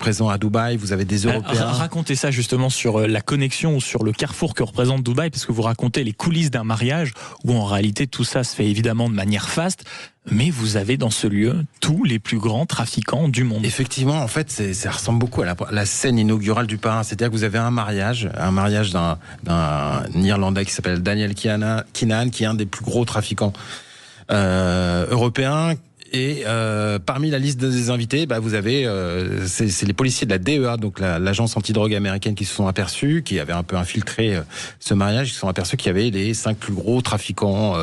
présents à Dubaï. Vous avez des Européens. Racontez ça justement sur la connexion ou sur le carrefour que représente Dubaï, parce que vous racontez les coulisses d'un mariage où en réalité tout ça se fait évidemment de manière faste. Mais vous avez dans ce lieu tous les plus grands trafiquants du monde. Effectivement, en fait, ça ressemble beaucoup à la scène inaugurale du parrain. C'est-à-dire que vous avez un mariage d'un Irlandais qui s'appelle Daniel Kinahan, qui est un des plus gros trafiquants européens. Et parmi la liste des invités, vous avez c'est les policiers de la DEA, donc l'agence antidrogue américaine, qui se sont aperçus, qui avaient un peu infiltré ce mariage, qui se sont aperçus qu'il y avait les 5 plus gros trafiquants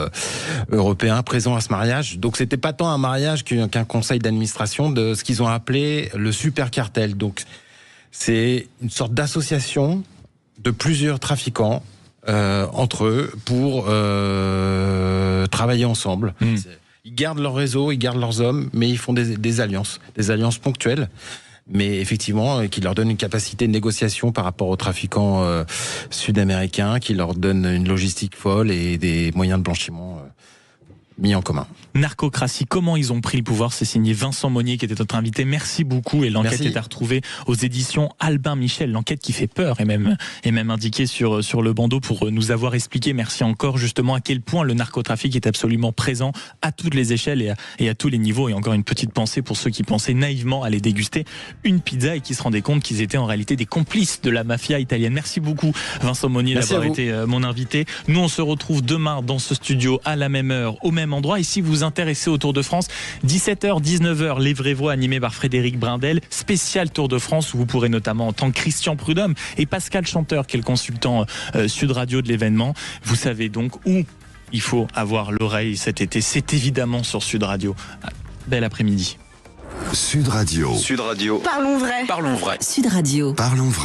européens présents à ce mariage. Donc c'était pas tant un mariage qu'un conseil d'administration de ce qu'ils ont appelé le super cartel. Donc c'est une sorte d'association de plusieurs trafiquants entre eux pour travailler ensemble. Ils gardent leur réseau, ils gardent leurs hommes, mais ils font des alliances ponctuelles, mais effectivement qui leur donnent une capacité de négociation par rapport aux trafiquants sud-américains, qui leur donnent une logistique folle et des moyens de blanchiment mis en commun. Narcocratie, comment ils ont pris le pouvoir, c'est signé Vincent Monnier qui était notre invité. Merci beaucoup, et l'enquête est à retrouver aux éditions Albin Michel, l'enquête qui fait peur et même indiquée sur le bandeau pour nous avoir expliqué, merci encore, justement à quel point le narcotrafic est absolument présent à toutes les échelles et à tous les niveaux. Et encore une petite pensée pour ceux qui pensaient naïvement aller déguster une pizza et qui se rendaient compte qu'ils étaient en réalité des complices de la mafia italienne. Merci beaucoup Vincent Monnier d'avoir été mon invité. Nous on se retrouve demain dans ce studio à la même heure, au même endroit. Et si vous intéressé au Tour de France, 17h, 19h, Les Vraies Voix animées par Frédéric Brindel, spécial Tour de France où vous pourrez notamment entendre Christian Prudhomme et Pascal Chanteur, qui est le consultant Sud Radio de l'événement. Vous savez donc où il faut avoir l'oreille cet été, c'est évidemment sur Sud Radio. Bel après-midi. Sud Radio. Parlons vrai. Sud Radio. Parlons vrai.